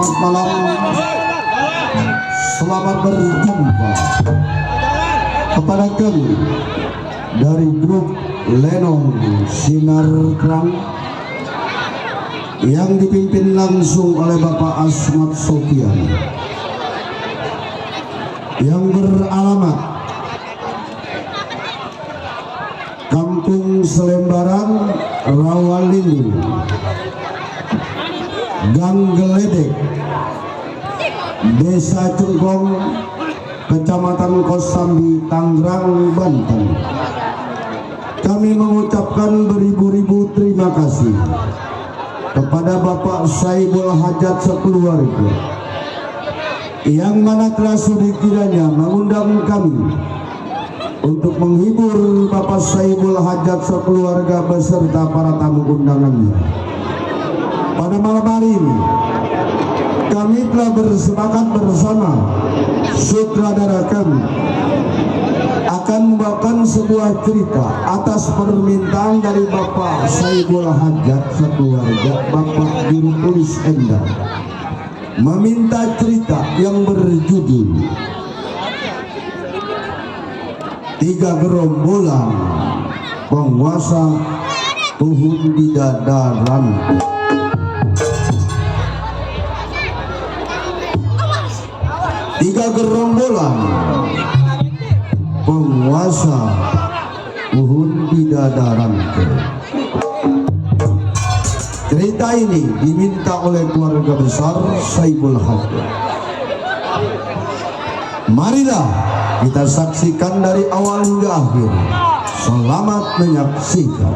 selamat malam, selamat berjumpa kepada kami dari grup Lenong Sinar Terang yang dipimpin langsung oleh Bapak Asmat Sofian yang beralamat Kampung Selembaran, Rawalindu, Gang Geledek, Desa Cengkong, Kecamatan Kosambi, Tangerang, Banten. Kami mengucapkan beribu-ribu terima kasih kepada Bapak Saibul Hajat sekeluarga yang mana telah sudi kiranya mengundang kami untuk menghibur Bapak Saibul Hajat sekeluarga beserta para tamu undangannya. Pada malam hari ini kami telah bersepakat bersama sutradara kami akan membawakan sebuah cerita atas permintaan dari Bapak Saibul Hajat sekeluarga. Bapak Juru Tulis Endang meminta cerita yang berjudul Tiga Gerombolan Penguasa Tuhun Bidadaran. Tiga gerombolan penguasa Uhun Bidadaran. Cerita ini diminta oleh keluarga besar Saibul Hajat. Marilah kita saksikan dari awal hingga akhir. Selamat menyaksikan.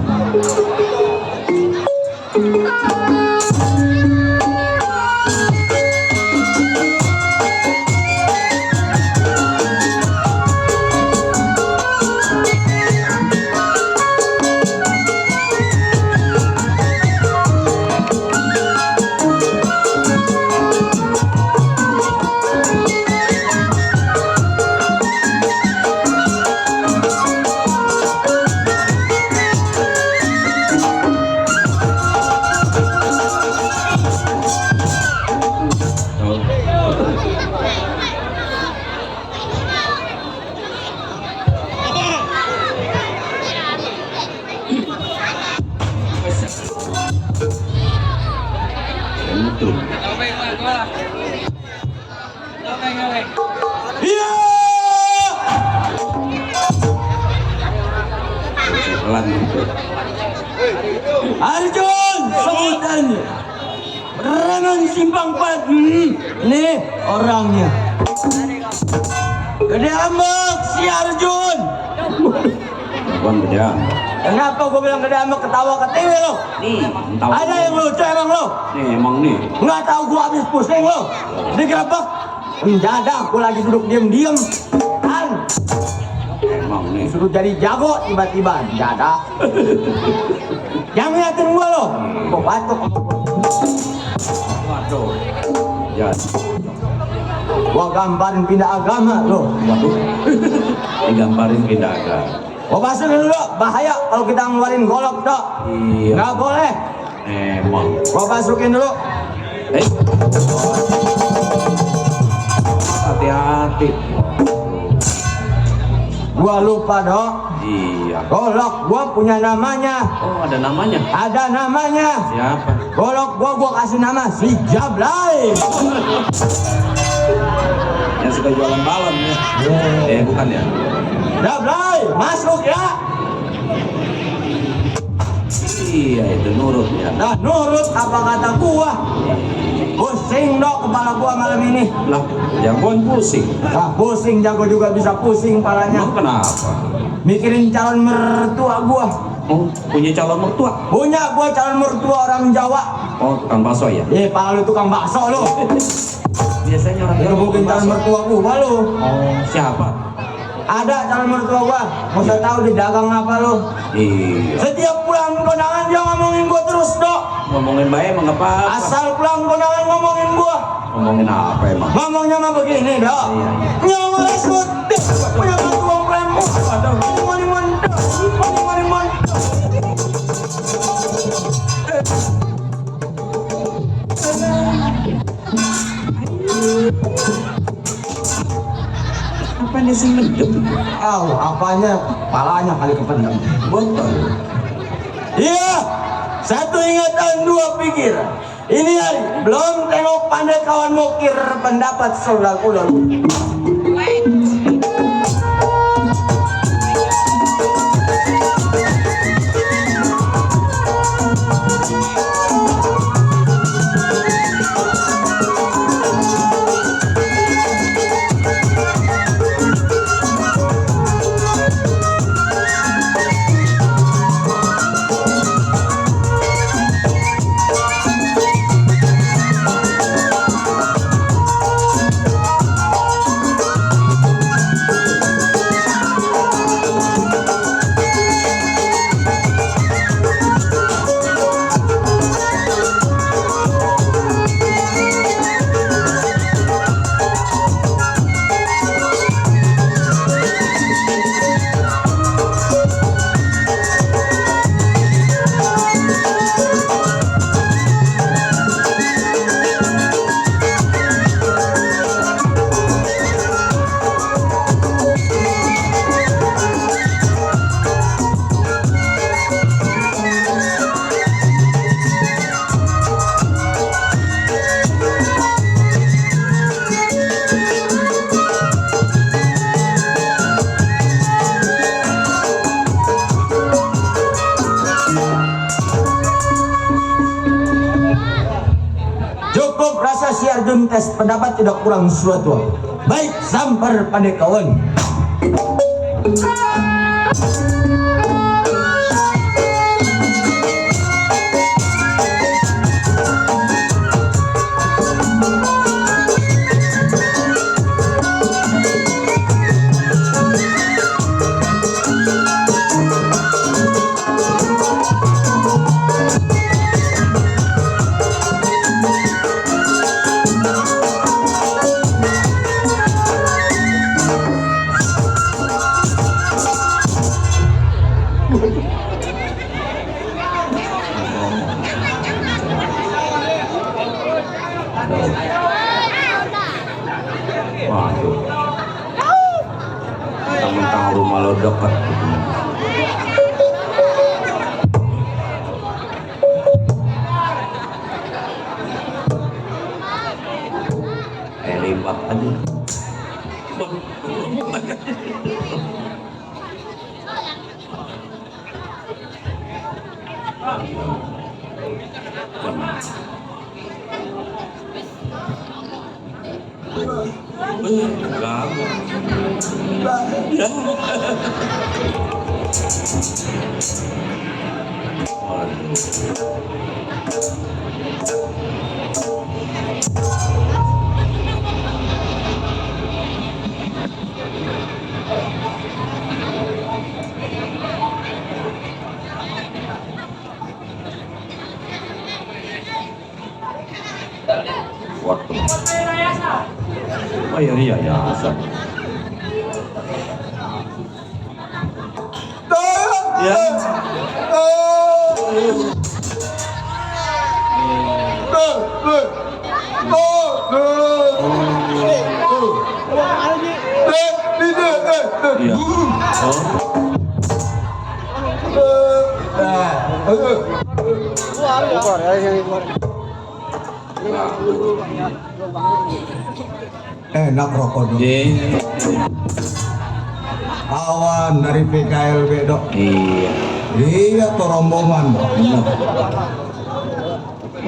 Iya. Arjun, sebutannya Renang Simpang 4. Nih orangnya. Gede ambek si Arjun. Bukan gede ambek. Kenapa gue bilang gede ambek? Ketawa ke TV lo. Nih, tahu. Ada yang lucu emang lo? Nih, emang nih. Nggak tahu gue habis pusing lo. Digerebek. Mendadak gue lagi duduk diem-diem. Kan? Emang nih. Suruh jadi jago tiba-tiba. Mendadak. Yang ngeliatin gue lo. Gue batuk. Waduh. Ya. Gua gambarin pindah agama lo. Waduh. Digambarin pindah agama. Gua masukin dulu, bahaya kalau kita ngeluarin golok dok. Iya. Nggak boleh. Emang. Gua masukin dulu. Hati-hati. Gua lupa dok. Iya. Golok gua punya namanya. Oh, ada namanya. Ada namanya. Siapa? Golok gua kasih nama si Jablay. Yang suka jualan balon ya? Bukan ya? Jablay, masuk ya. Iya, itu nurut ya. Nah, nurut apa kata gua. Pusing dok kepala gua malam ini. Lah, jagoan pusing. Nah, pusing jago juga bisa pusing palanya. Emang kenapa? Mikirin calon mertua gua. Oh, punya calon mertua? Punya gua calon mertua orang Jawa. Oh, tukang bakso ya? Pala lu tukang bakso lu. Biasanya orang Jawa Gebukin calon mertua gua lu. Oh, siapa? Ada calon mertua gua. Mau saya tahu di dagang apa lu? Iya. Setiap pulang kondangan dia ngomongin gua terus dok. Ngomongin baik emang apa? Asal pulang kondangan ngomongin gua. Ngomongin apa emang? Ngomongnya mah begini dok. Iya. Nyawa resut. Punya mertua premu. Mani mantap. Mani mantap. Apanya? Palanya kali kependam. Betul. Iya, satu ingatan, dua pikiran. Ini hari belum tengok pandai kawan mukir pendapat saudara-saudara. Cukup rasa siar tes pendapat tidak kurang suatu. Baik, sambar pandai kawan. Waduh. Mentang-mentang rumah lo dekat. Ribet aja. Waduh. Oh iya ya asal. Ya. Enak rokok dong. Awan dari PKLB dok. Iya. Iya tuh rombongan dok.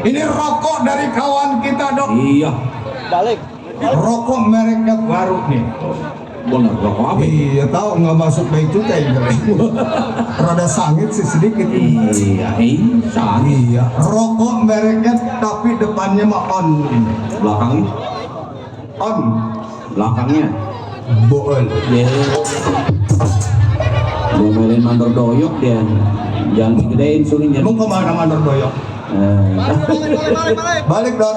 Ini rokok dari kawan kita dok. Iya. Rokok mereknya baru nih. Benar rokok apa? Iya tahu nggak masuk baik cukai kali. Rada sangit sih sedikit ini. Iya, sangat. Iya, rokok mereknya tapi depannya mah on. Belakangnya, On. belakangnya. Bool. Dia main mandor doyok dia. Jangan digedein sulinya. Emang kemana mandor doyok? Balik dor.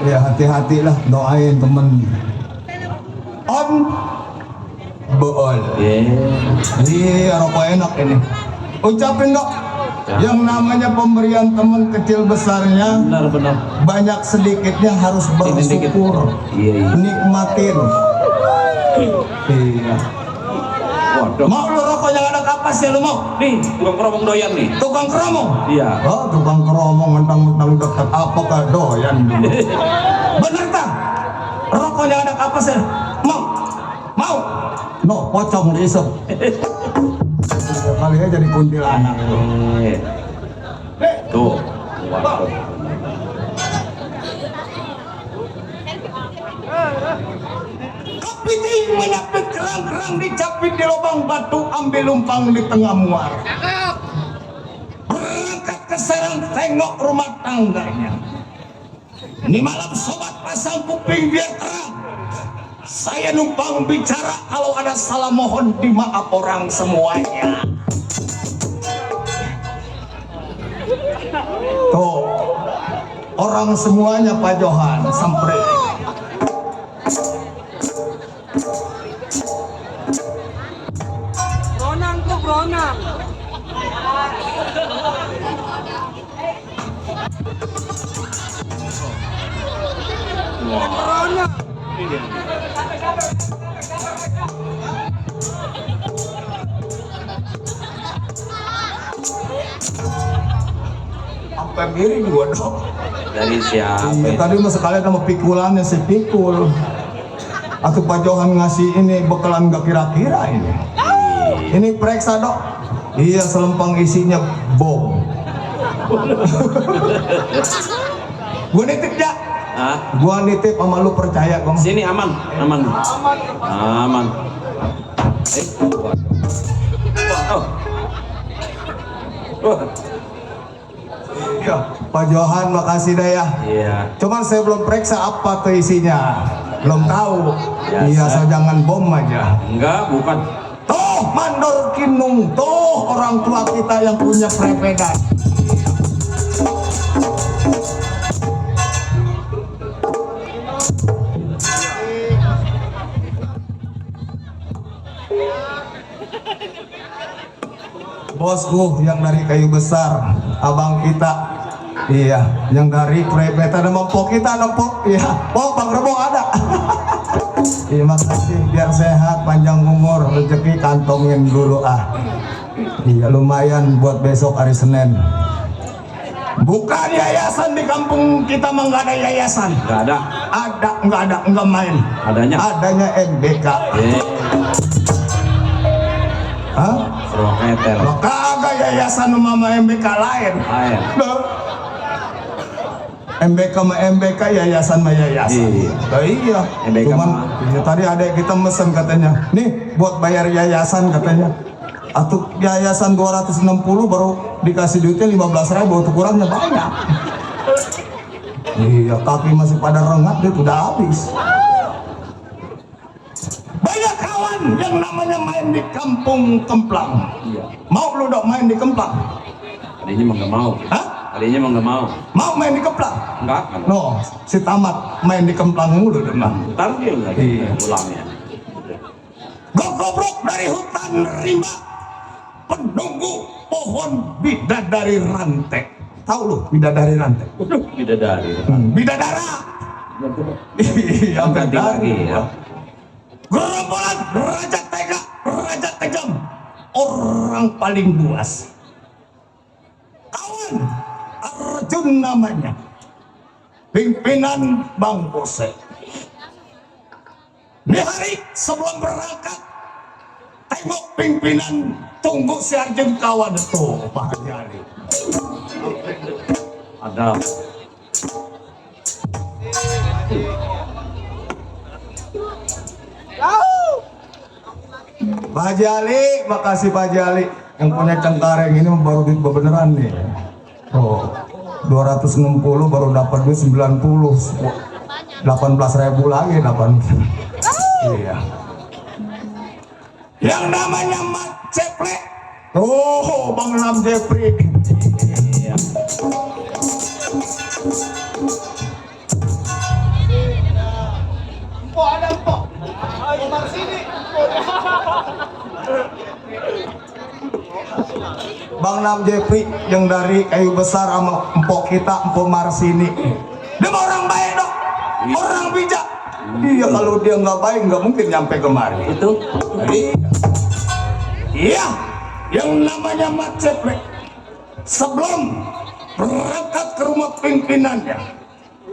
Ya hati-hatilah, doain temen. On. Bool. Iya, rokok enak ini. Ucapin dok. Yang namanya pemberian teman kecil besarnya, Benar. banyak sedikitnya harus bersyukur. Iya. Nikmatin. Iya. Waduh. Mau lu rokok yang ada kapasnya lu mau? Nih, tukang keromong doyan nih. Tukang keromong. Iya. Oh, tukang keromong mentang-mentang dekat apa kah doyan dulu. Bener tak? Rokok yang ada kapasnya. Mau? Mau? No, pocong diisep. Kali aja jadi kuntilanak. Tuh. Waduh. Kepiting menyapit kerang-kerang dicapit di lubang batu, ambil lumpang di tengah muara. Berangkat ke sarang tengok rumah tangganya. Ini malam sobat pasang kuping biar terang. Saya numpang bicara, kalau ada salah mohon dimaaf orang semuanya. Tuh, orang semuanya Pak Johan sampai. Bronang tuh Bronang. Bronang. Sampai miring gua dong. Dari siapa? Iya, tadi mah sekalian sama pikulannya si pikul. Atau Pak Johan ngasih ini bekalan gak kira-kira ini. Ini periksa dok. Iya, selempang isinya bom. Gua nitip ya. Hah? Gua nitip sama lu percaya gong. Sini aman, aman. Aman. Waduh. Wow. Wah. Ya, Pak Johan makasih dah ya. Iya. Cuman saya belum periksa apa tuh isinya. Belum tahu. Biasa. Iya, asal jangan bom aja. Enggak, bukan. Tuh, mandor kinung. Tuh, orang tua kita yang punya prepedan. Bosku yang dari kayu besar, abang kita. Iya, yang dari prepedan nempok kita nempok. Iya, oh Bang Rebo ada. Iya, makasih, biar sehat, panjang umur, rezeki kantongin dulu ah. Iya, lumayan buat besok hari Senin. Bukan yayasan di kampung kita mah nggak ada yayasan. Enggak ada. Ada, nggak main. Adanya. Adanya MBK. Hah? Seruak ketel. Lo kagak yayasan mama MBK lain. Air. Loh, MBK sama MBK, yayasan sama yayasan. Iya. Nah, iya. MBK Cuman mah. iya, tadi adek kita mesen katanya. Nih buat bayar yayasan katanya. Atau yayasan 260 baru dikasih duitnya 15.000, itu kurangnya banyak. Iya, kaki masih pada rengat, duit udah habis. banyak kawan yang namanya main di kampung Kemplang. Iya. Mau lu dok main di Kemplang? Tadinya mah nggak mau. Hah? Tadinya mah nggak mau. Mau main di Kemplang? Enggak. Kan. No, si tamat main di Kemplang mulu demam. Ntar dia lagi Iya. pulangnya. Gogobrok dari hutan rimba, penunggu pohon bidadari rantek. Tahu lu bidadari rantai? Waduh, bidadari. Bidadara. Iya, Ganti lagi ya. Gerombolan raja tega, raja kejam, orang paling buas. Kawan Arjun namanya, pimpinan Bang Bose. Di hari sebelum berangkat, tengok pimpinan, tunggu si Arjun kawan itu Pak Haji. Ada. Pak Haji Ali, makasih Pak Haji Ali yang punya Cengkareng ini baru duit beneran nih. Oh, 260 baru dapat duit 90. 18.000 lagi 8. Iya. Yang namanya Mat Ceple. Oh, Bang Nam Jepri. Iya. Bang Nam Jepri yang dari kayu besar sama empok kita, Empok Marsini. Dia mah orang baik dok, orang bijak. Iya, kalau dia nggak baik nggak mungkin nyampe kemari. Itu. Iya. Iya, yang namanya Mat Ceplek sebelum berangkat ke rumah pimpinannya,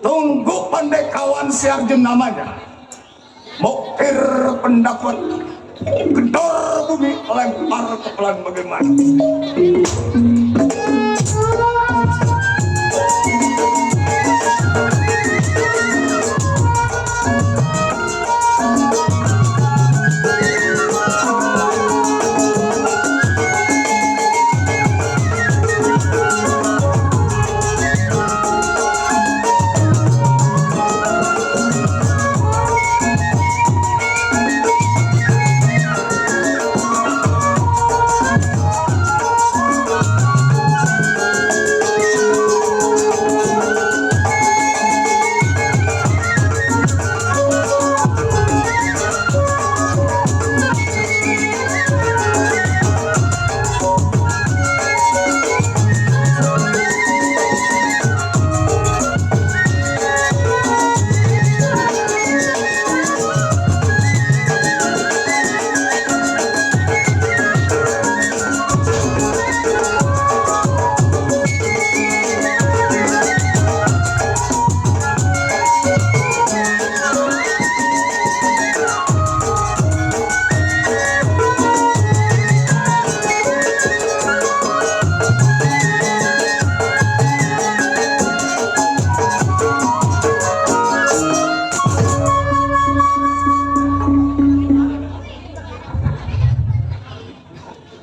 tunggu pandai kawan Siarjem namanya, mokir pendapat, gedor bumi, lempar ke pelan bagaimana.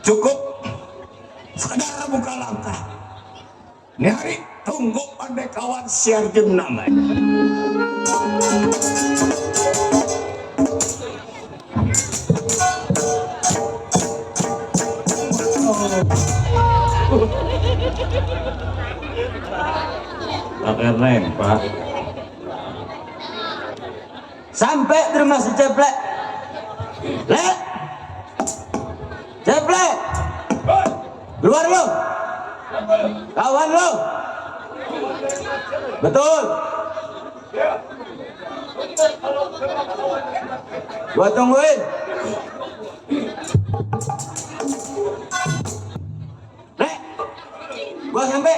Cukup sekedar buka langkah. Ini hari tunggu pandai kawan Siarjem namanya. Pakai rem, Pak. Sampai di rumah si Ceplek. Lek, Ceplek, keluar lo, kawan lo. Betul. Gua tungguin. Lek, gua sampai.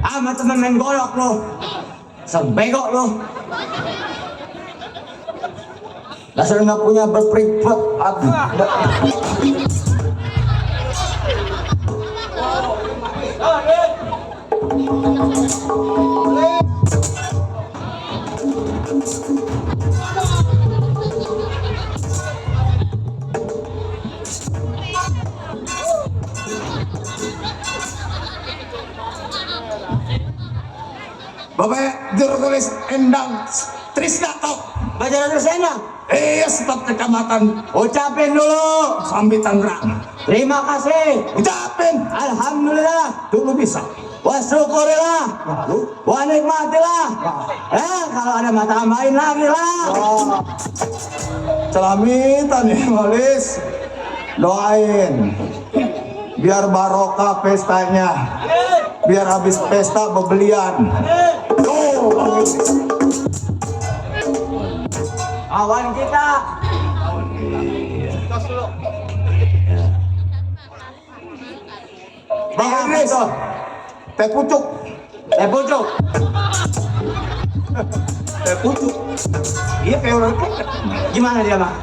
Amat temen main golok lo. Sebegok lo. Dasar nggak punya berpribad. Bapak juru tulis Endang Trisnato. Baca terus enak. Iya, staf kecamatan Ucapin dulu. Sambi Tangerang. Terima kasih. Ucapin. Alhamdulillah. Tuh lu bisa. Wa syukurillah. Wa nikmatillah. Kalau ada mata tambahin lagi lah. Celamitan nih Malis. Doain biar barokah pestanya, biar habis pesta bebelian. Awan kita. Bang Idris, teh pucuk. Pucuk. Teh pucuk. Iya kayak orang keket. Gimana dia mah?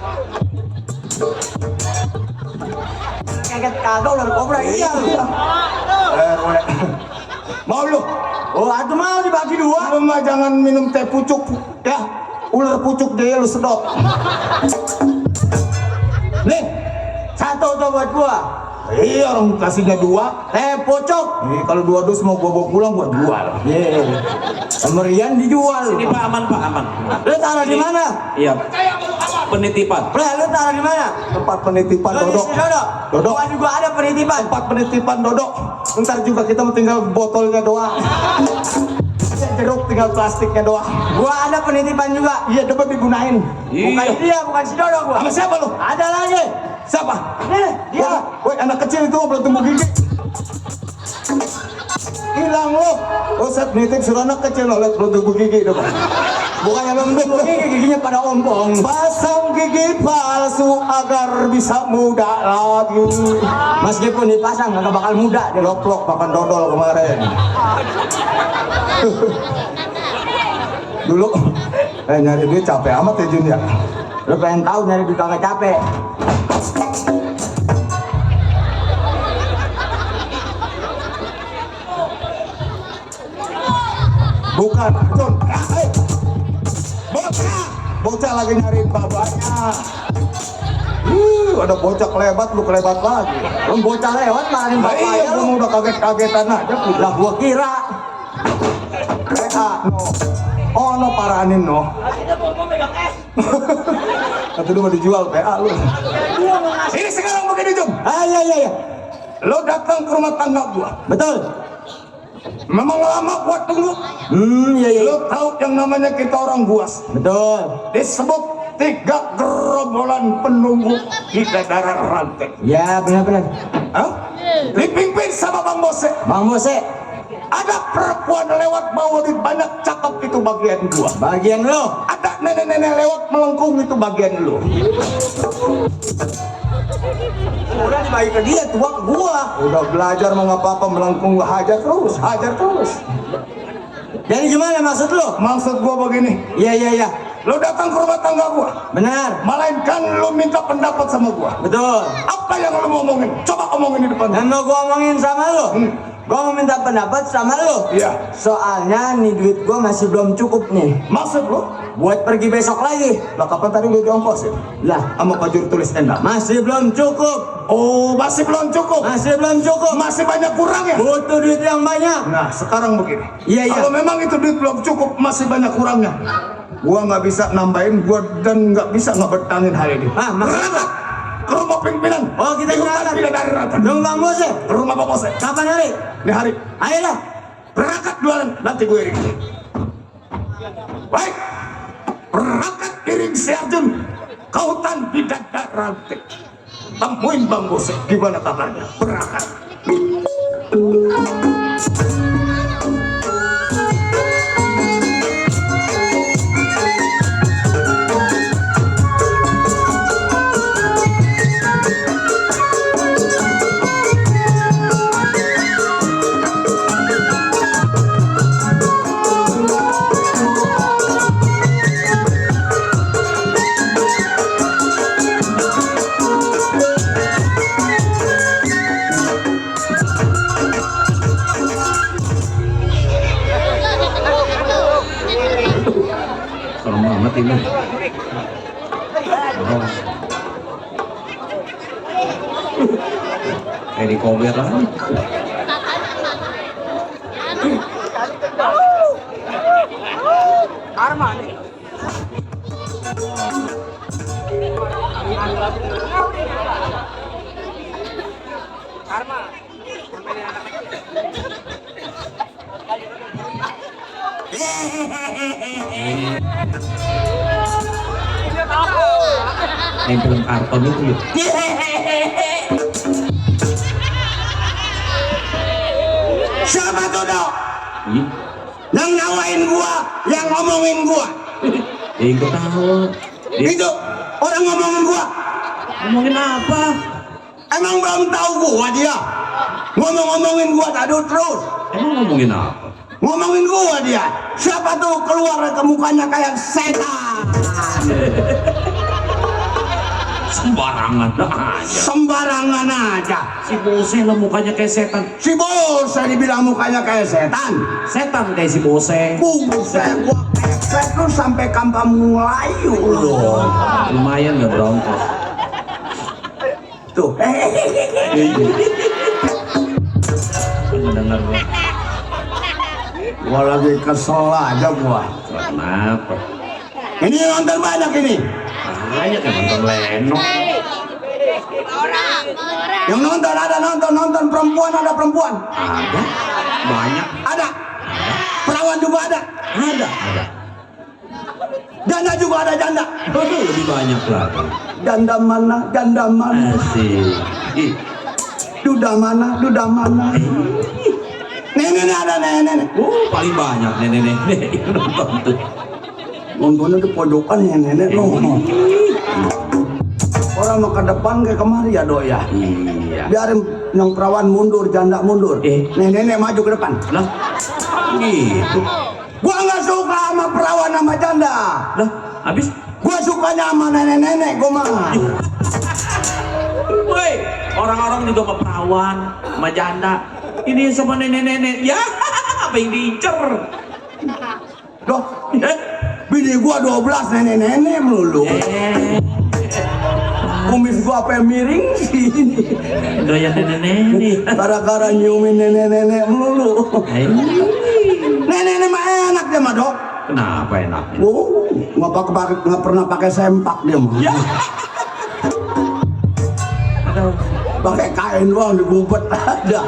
Kaget kagak ular kobra. Iya. Boleh. Mau lu? Oh, atuh mau dibagi dua. Lu mah jangan minum teh pucuk ya. Ular pucuk dia lu sedot. Nih, satu tuh buat gua. Iya orang kasihnya 2. Teh pucuk. Kalau 2 dus mau gua bawa pulang gua jual. Kemerian dijual. Ini Pak, aman Pak, aman. Lu taruh di mana? Iya. Penitipan. Lu taruh di mana? Tempat penitipan Lu di Dodok. sini, Dodok. Dodok. Gua juga ada penitipan. Tempat penitipan Dodok. Ntar juga kita mau tinggal botolnya doang. Jeruk tinggal plastiknya doang. Gua ada penitipan juga. Iya dapat digunain. Bukan dia, bukan si Dodok gua. Sama siapa lu? Ada lagi. Siapa? Nih, dia. Woi anak kecil itu belum tumbuh gigi. Hilang lu. Set nitip suruh anak kecil lo lihat belum tumbuh gigi depan. Bukannya belum tumbuh gigi, giginya pada ompong. Pasang gigi palsu agar bisa muda lagi. Meskipun dipasang nggak bakal muda dia. Loklok makan dodol kemarin. Dulu nyari duit capek amat ya Jun ya. Lu pengen tahu nyari duit kagak capek. Bukan, Jun. Bocah, bocah lagi nyariin babanya. Ada bocah kelebat, lu kelebat lagi. Lu bocah lewat malah Nah, iya, bapaknya lu. gua udah kaget-kagetan aja. Lah gua kira. No. Oh no paranin no. Nanti lu mau dijual PA lu. Ini sekarang begini Jun. Iya. Lo datang ke rumah tangga gua. Betul. Memang lama gua tunggu. Iya. Lo tahu yang namanya kita orang buas. Betul. Disebut 3 gerombolan penunggu di daerah rantai. Ya benar-benar. Hah? Dipimpin sama Bang Bose. Bang Bose, Ada perempuan lewat bawa duit banyak, cakep itu bagian gua. bagian lo. Ada nenek-nenek lewat melengkung, itu bagian lu. Udah dibagi ke dia, tua ke gua. Udah belajar mau apa-apa melengkung, hajar terus. Jadi gimana maksud lo? Maksud gua begini, Iya. lu datang ke rumah tangga gua, Benar. melainkan lu minta pendapat sama gua. Betul. Apa yang lu mau omongin? Coba omongin di depan. Dan mau gua omongin sama lo. Gua mau minta pendapat sama lo. Iya. Soalnya nih duit gua masih belum cukup nih. Maksud lu? Buat pergi besok lagi. Lah kapan tadi lu diongkosin? Lah, Sama Pak Juru Tulis Endang. masih belum cukup. Oh, masih belum cukup. Masih belum cukup. Masih banyak kurang ya? Butuh duit yang banyak. Nah, sekarang begini. Iya. Kalau memang itu duit belum cukup, masih banyak kurangnya. Gua nggak bisa nambahin, gua dan nggak bisa ngebertangin hal ini. Maksudnya? Ke rumah pimpinan. Oh, kita berangkat berangkat. dari Rata. Dong Bang Bose. Ke rumah Pak Bose. Kapan hari? Ini hari. Ayolah. Berangkat duluan, nanti gue iring. Baik. Berangkat iring si Arjun ke hutan Bidadari Rantik. Temuin Bang Bose, gimana kabarnya? Berangkat. Kayak di kober lah. Yang film karton itu ya. Siapa tuh dok? Iya. Yang nawain gua, yang ngomongin gua. Ikut tahu. Itu orang ngomongin gua. Ngomongin apa? Emang belum tahu gua dia. Ngomongin gua tadi terus. Emang ngomongin apa? Ngomongin gua dia. Siapa tuh keluar ke mukanya kayak setan. Sembarangan aja. Sembarangan aja. Si Bose lah mukanya kayak setan. Si bos saya dibilang mukanya kayak setan. Setan kayak si Bose. Buset, gua kepet lu sampai kampung Melayu lu. Lumayan nggak berongkos. Tuh, Mendengar gua. gua lagi kesel aja gua. Kenapa? Ini nonton banyak ini. Banyak yang nonton Leno. Yang nonton ada nonton perempuan ada perempuan. Ada. Banyak. Ada. Perawan juga ada. Ada. Janda juga ada janda. Lebih banyak lagi. Janda mana? Janda mana? Asik. Ih, Duda mana? Duda mana? Nenek ada nenek. paling banyak nenek-nenek yang nonton tuh. Nontonnya di pojokan ya nenek loh. Orang mau ke depan ke kemari ya dok ya. Iya. Biarin yang perawan mundur, janda mundur. Nenek maju ke depan. Lah, gitu. Gua nggak suka sama perawan sama janda. Lah, habis. Gua sukanya sama nenek-nenek gua mah. Woi, orang-orang juga sama perawan, sama janda. Ini sama nenek-nenek. Ya, apa yang diincer? Dok, bini gua 12 nenek-nenek melulu. Kumis gua apa yang miring sih ini. Doyan nenek-nenek. Gara-gara nyiumin nenek-nenek melulu. Nenek-nenek mah enak dia mah dok. Kenapa enaknya? Oh, nggak pernah pakai sempak dia mah. Ya. Aduh. Pakai kain doang digubet ada.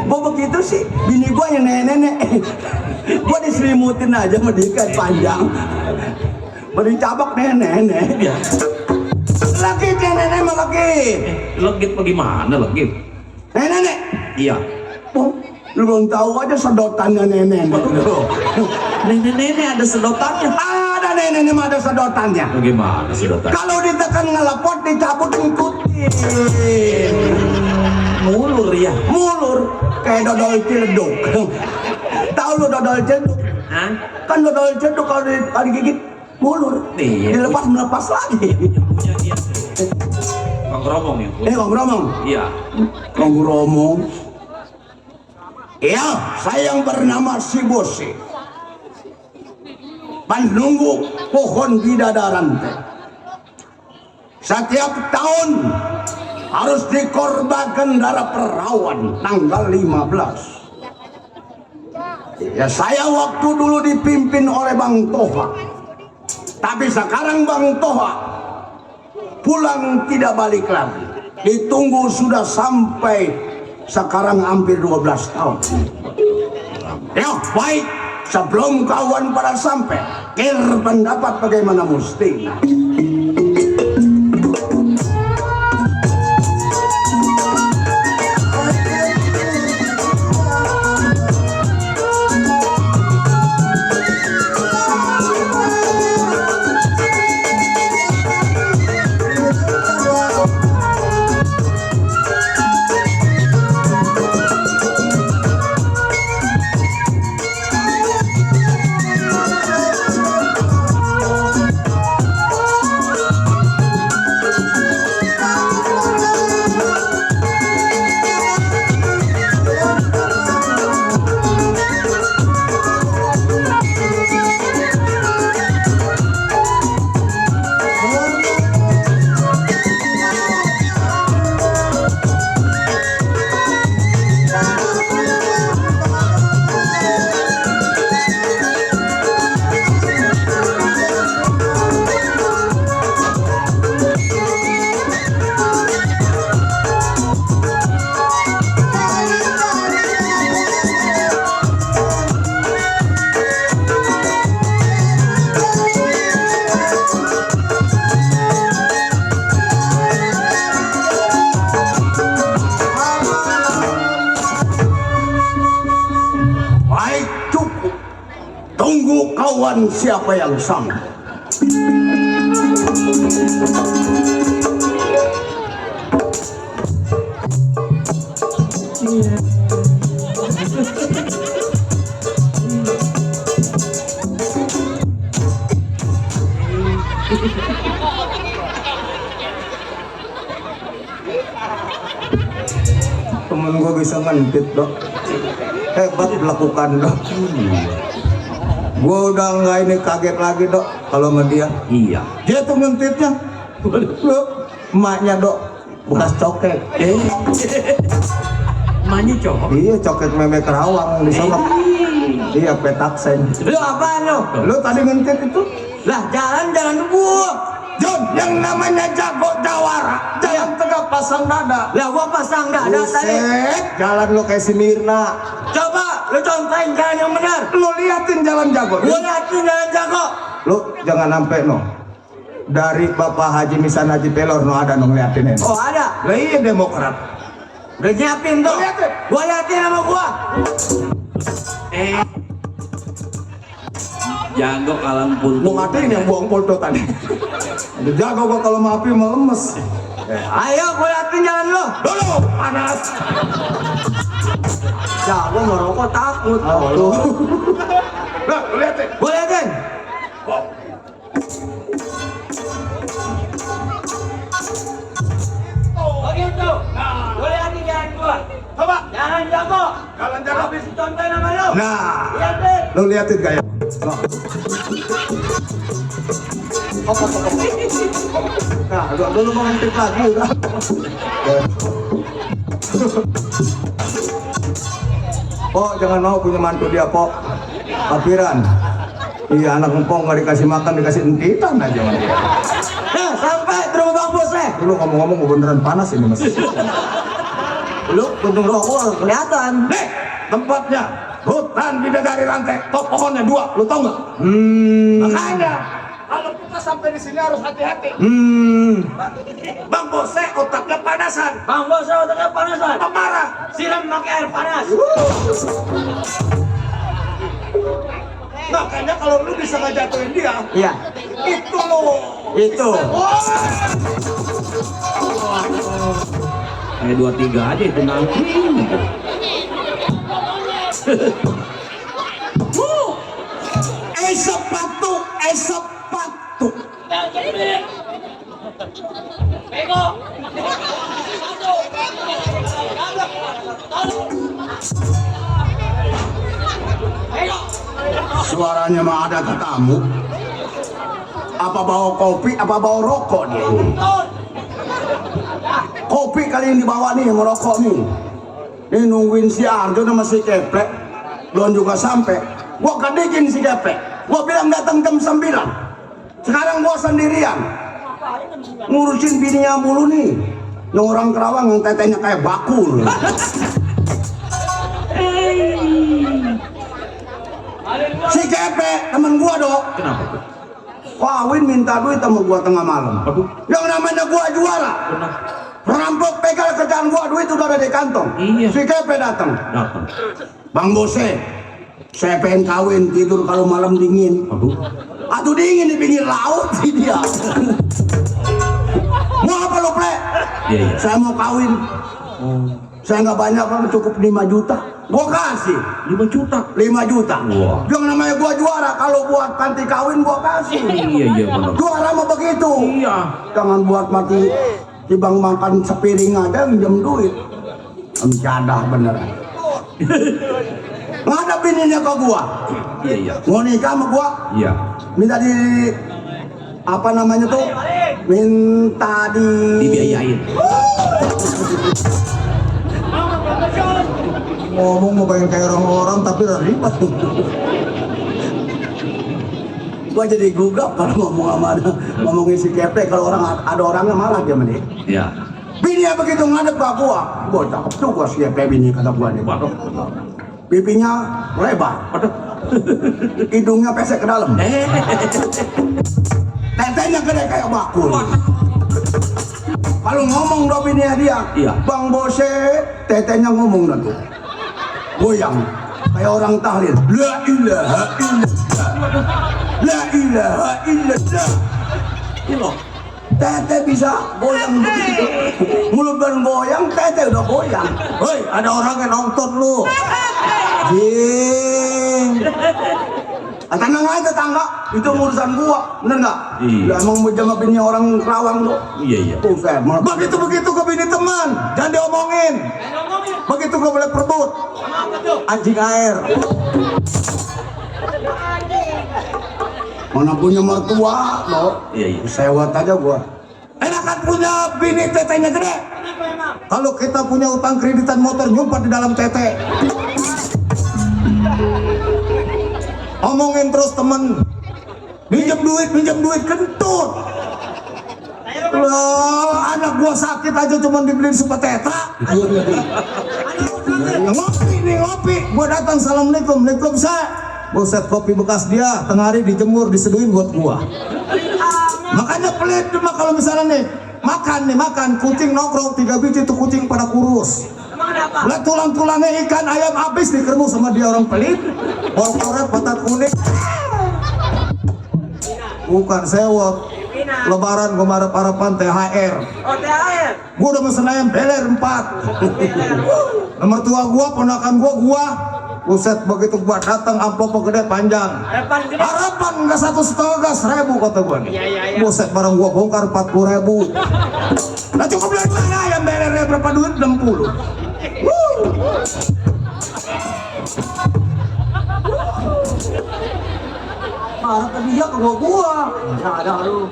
Gua begitu sih, bini gua yang nenek-nenek. Gua diselimutin aja sama dia kain panjang. Beri cabak nenek-nenek. Ya. Lagi nenek-nenek mah lagi. Legit bagaimana legit? Nenek-nenek. Iya. Oh, lu belum tahu aja sedotannya nenek-nenek. Nenek-nenek ada sedotannya. Ada nenek-nenek mah ada sedotannya. Bagaimana sedotan? Kalau ditekan ngelepot dicabut ngikutin. Mulur ya. Mulur kayak dodol ciledug. Tahu lu dodol ciledug? Hah? Kan dodol ciledug kalau digigit mulur. Iya. Dilepas melepas lagi. Punya dia. Kang Romong ya? Kang Romong. Iya. Kang Romong. Iya, saya yang bernama si Bose. Penunggu pohon bidadaran. Setiap tahun harus dikorbankan darah perawan tanggal 15. Ya saya waktu dulu dipimpin oleh Bang Toha. Tapi sekarang Bang Toha pulang tidak balik lagi. Ditunggu sudah sampai sekarang hampir 12 tahun. Ya baik, sebelum kawan pada sampai, kir pendapat bagaimana mesti. Lawan siapa yang sanggup? Temen gue bisa ngentit dok, hebat melakukan dok. Gue udah nggak ini kaget lagi dok kalau sama dia. Iya. Dia tuh ngentitnya, loh, emaknya dok bekas coket. Emaknya cowok. Iya coket meme Kerawang di sana. Iya petak sen. Lu apaan lu? Lu tadi ngentit itu? Lah jalan gua. John, yang namanya jago jawara, jalan tegak pasang dada. Lah gua pasang dada tadi. Buset, jalan lu kayak si Mirna. Coba lu contohin jalan yang benar. Lu liatin jalan jago. Gua liatin jalan jago. Lu jangan sampai no. Dari Bapak Haji Misan Haji Pelor no ada no ngeliatin ini. Oh ada. Lah iya Demokrat. Udah nyiapin tuh. Gua liatin. Gua liatin sama gua. Jago kalam pul. Lu ngatain yang buang poldo tadi. Udah jago gua kalau mau api mau lemes. Ayo gua liatin jalan lu. Dulu panas. Jago ngerokok takut. Oh, lu. Nah, lu liatin. Gua liatin. Oh gitu. Gua liatin jalan gua. Coba. Jalan jago. Jalan jago. Habis contohin sama lu. Nah, Liatin. lu liatin gaya. Nah, dulu mau ngentit lagi udah. Pok, jangan mau punya mantu dia, Pok. Kapiran. Iya, anak empong nggak dikasih makan, dikasih entitan aja sama dia. Nah, sampai ke rumah Bang Bos Lu ngomong-ngomong beneran panas ini, Mas. Lu kuntung rokok kelihatan. Nih, tempatnya hutan bidadari rantai. Top pohonnya 2, lu tau nggak? Makanya kalau kita sampai di sini harus hati-hati. Bang Bose otaknya panasan, Bang Bos otaknya panasan. pemarah. Siram pakai air panas. Makanya kalau lu bisa ngejatuhin dia, Iya. itu lo. Itu. Kayak 2-3 aja itu nanti. Sepatu. Suaranya mah ada tamu. Apa bawa kopi, apa bawa rokok dia ini? Kopi kali ini dibawa nih, ngerokok nih. Ini nungguin si Arjo sama si Keplek. Belum juga sampai. Gua kedekin si Keplek. Gua bilang datang jam 9. Sekarang gua sendirian. Ngurusin bininya mulu nih. Yang orang Kerawang yang tetenya kayak bakul. Si Keplek, temen gua dok. Kenapa tuh? Kawin minta duit sama gua tengah malam. Aduh. Yang namanya gua juara. Benar. Perampok pegal kerjaan gua, duit udah ada di kantong. Iya. Si Kepe datang. Datang. Bang Bose, saya pengen kawin, tidur kalau malam dingin. Aduh. Atuh dingin di pinggir laut sih dia. Mau apa lo, Plek? Iya, iya. Saya mau kawin. Saya nggak banyak, kan cukup 5 juta. Gua kasih 5 juta. 5 juta. Wah. Yang namanya gua juara, kalau buat panti kawin gua kasih. Iya benar. Juara mah begitu. Iya. Jangan buat mati tibang makan sepiring aja minjem duit. Mencadah beneran. Ngadepin ini ke gua. Iya. Mau nikah sama gua, Iya. minta di apa namanya tuh? Minta Dibiayain. Ngomong mau pengen kayak orang-orang tapi udah ribet. gua jadi gugap kalau ngomongin si Kepe. Kalau ada orangnya malah dia mending. Iya. Bini begitu ngadep ke gua cakep juga si Kepe bini kata gua nih. Waduh. Pipinya lebar, Waduh. hidungnya pesek ke dalam, tetenya gede kayak bakul. Kalau ngomong do bini dia, Iya. Bang Bose, tetenya ngomong nanti, goyang. kayak orang tahlil. La ilaha illallah. La ilaha illallah. Ini loh. Tete bisa goyang begitu. Mulut goyang, tete udah goyang. Hei, ada orang yang nonton lu. Jing. Tenang aja tetangga, itu urusan gua, bener nggak? Iya. Ya, emang mau bini orang Kerawang lu. Iya. Buset, Begitu ke bini teman, jangan diomongin. Begitu gak boleh perbut. Anjing air. mana punya mertua, lo? Iya. Sewat aja gua. Enakan punya bini tetenya gede. Kalau kita punya utang kreditan motor nyumpat di dalam tete. Omongin terus temen. Minjem duit kentut. Lah, anak gua sakit aja cuma dibeliin supa tetra. Ngopi. Gua datang, assalamualaikum, waalaikumsalam. Buset, kopi bekas dia tengah hari dijemur diseduhin buat gua. Makanya pelit cuma kalau misalnya nih makan kucing nongkrong 3 biji tuh kucing pada kurus. Lah tulang-tulangnya ikan ayam habis dikermus sama dia orang pelit. Korporat patat kuning. Bukan sewot. Lebaran gua marah-harapan THR. Oh, THR. Gua udah mesen ayam beler 4. Nomor tua gua, ponakan gua. Buset, begitu gua datang amplop gede panjang. Harapan enggak 1,5 kata gua nih. Buset, barang gua bongkar 40.000. Nah cukup beli mana ayam belernya berapa duit? 60. Marah ke dia ke gua. Nggak ada lu.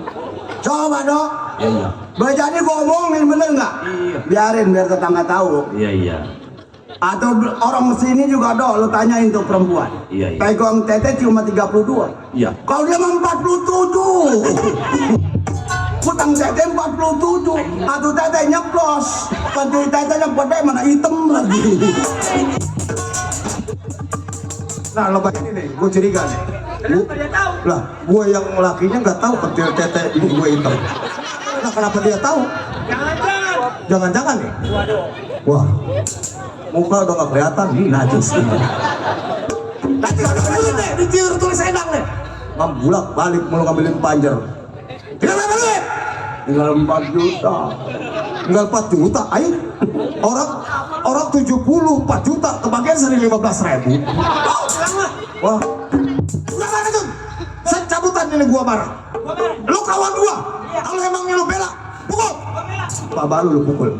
Coba dong. Iya. Jadi gua omongin bener nggak? Iya. Biarin biar tetangga tahu. Iya. Atau orang sini juga lu tanyain tuh perempuan. Iya. Pegang tete cuma 32. Iya. Kalau dia mah 47. Utang tete 47. Atau tete nyeplos. Panti tete yang pada mana hitam lagi. Nah, lepas ini nih, gue curiga nih. Kenapa dia tahu? Lah, gue yang lakinya nggak tahu ketil tete ini gue hitam. Nah, kenapa dia tahu? Jangan-jangan nih. Wah, muka udah nggak kelihatan nih, najis. Nanti kalau duit deh, diciur tulis enak nih. Ngambulak balik mau ngambilin panjer. Tidak ada duit. Tinggal 4 juta. Tinggal 4 juta, ayo. Orang 74 juta, kebagian seri 15.000. Wah, udah mana tuh? Saya cabutan ini gua marah. Lu kawan gua, kalau emangnya lu bela, pukul. Pak Balu lu pukul.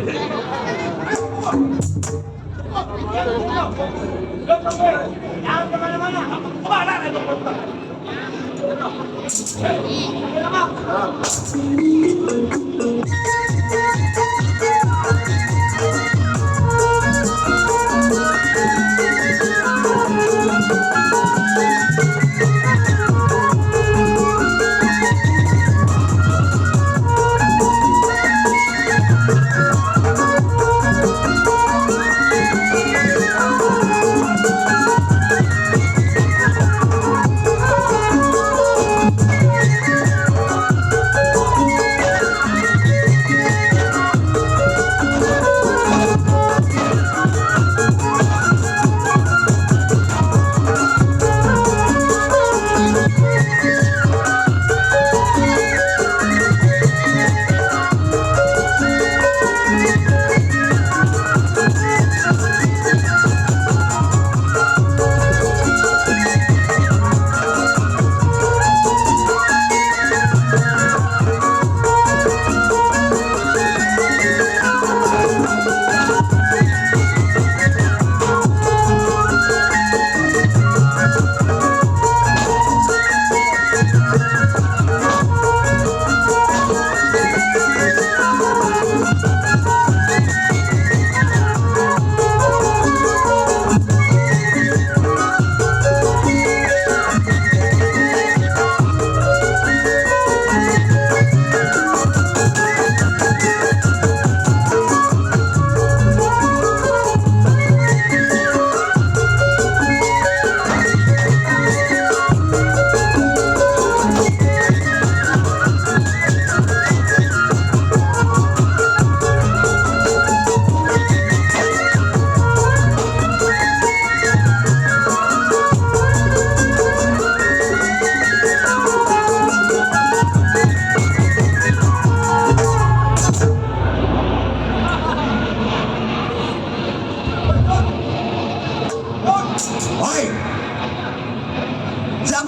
Jangan kemana-mana. Kemana?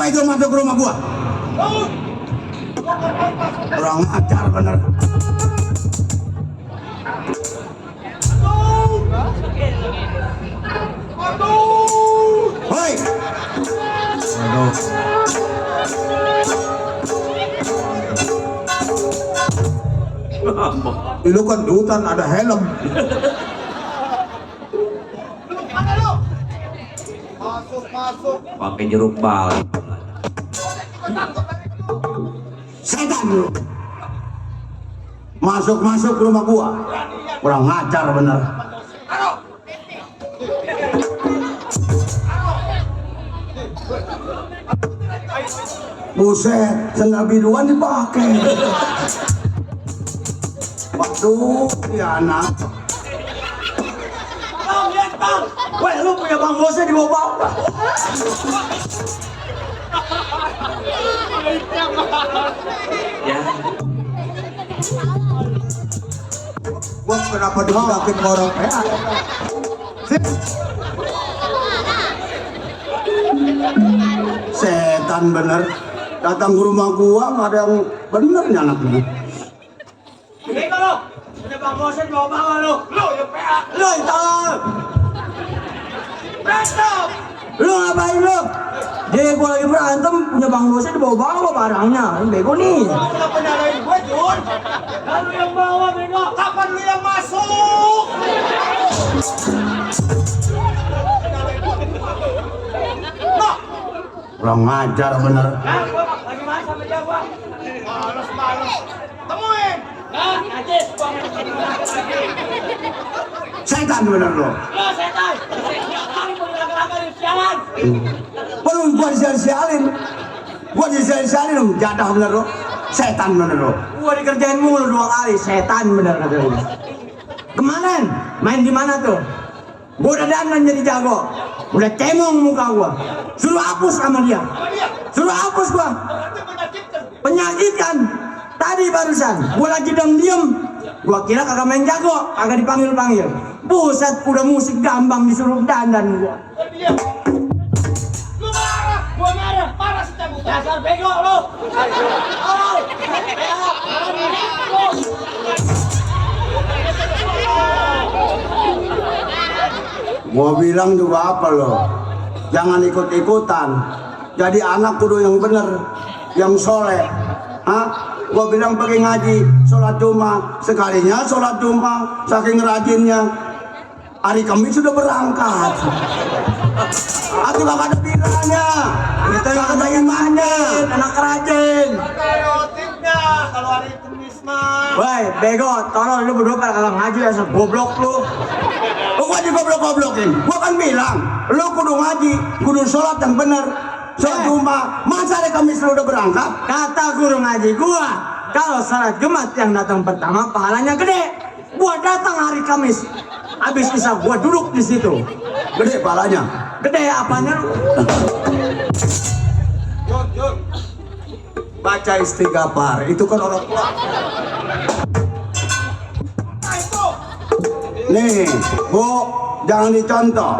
itu masuk ke rumah gua? Kurang ajar bener. Hoi. Lu kan di hutan ada helm. Pakai jeruk balik. Setan lu. Masuk ke rumah gua. Kurang ngajar bener. Buset, sendal biduan dipakai. Waduh, ya anak. Bang, lihat bang. Weh, lu punya bang bosnya di bawah. Ya. Gua kenapa dibidakin orang PA? Setan bener. Datang ke rumah gua nggak ada yang bener nih anak ini. Bego lu. Punya bang bosnya di bawah bawah lu. Lu yang PA. Lu yang tolong. Berantem. Lu ngapain lu? Dia gua lagi berantem punya bang bosnya di bawah bawah barangnya. Ini bego nih. Kenapa nyalain gue, Jun? Lalu yang bawa bego. Kapan lu yang masuk? Kurang ngajar bener. Nah, gua lagi main sama dia gua. Males. Temuin. Nah, najis gua. Setan bener lo. Lu setan. Kali mau laga-laga di sialan. Perlu gua disial-sialin. Gua disial-sialin dong. Jadah bener lo. Setan bener lo. Gua dikerjain mulu 2 kali, setan bener kata lu. Kemarin main di mana tuh? Gua udah dandan jadi jago. Udah cemong muka gua. Suruh hapus sama dia. Suruh hapus gua. Penyakit kan? Tadi barusan gua lagi diem. Gua kira kagak main jago, kagak dipanggil-panggil. Buset, udah musik gambang disuruh dandan gua. Lu marah, gua marah sih cabut. Dasar bego lu. Oh. Gua bilang juga apa lo? Jangan ikut-ikutan. Jadi anak kudu yang bener, yang soleh. Hah? Gua bilang pergi ngaji, sholat Jumat. Sekalinya sholat Jumat, saking rajinnya. Hari Kamis sudah berangkat. Aku gak ada bilangnya. Kita gak ada imannya. Anak rajin. Kalau hari Kamis mah. Woi, bego, tolong lu berdua pada kagak ngaji ya, goblok lu. Lu gua digoblok-goblokin. Gua kan bilang, lu kudu ngaji, kudu sholat yang bener. Sholat Jumat, masa hari Kamis lu udah berangkat? Kata guru ngaji gua, kalau salat Jumat yang datang pertama pahalanya gede. Gua datang hari Kamis, habis isya gua duduk di situ. Gede palanya. Gede apanya lu? Jun. Baca istighfar, itu kan orang tua. Nih, Bu, jangan dicontoh.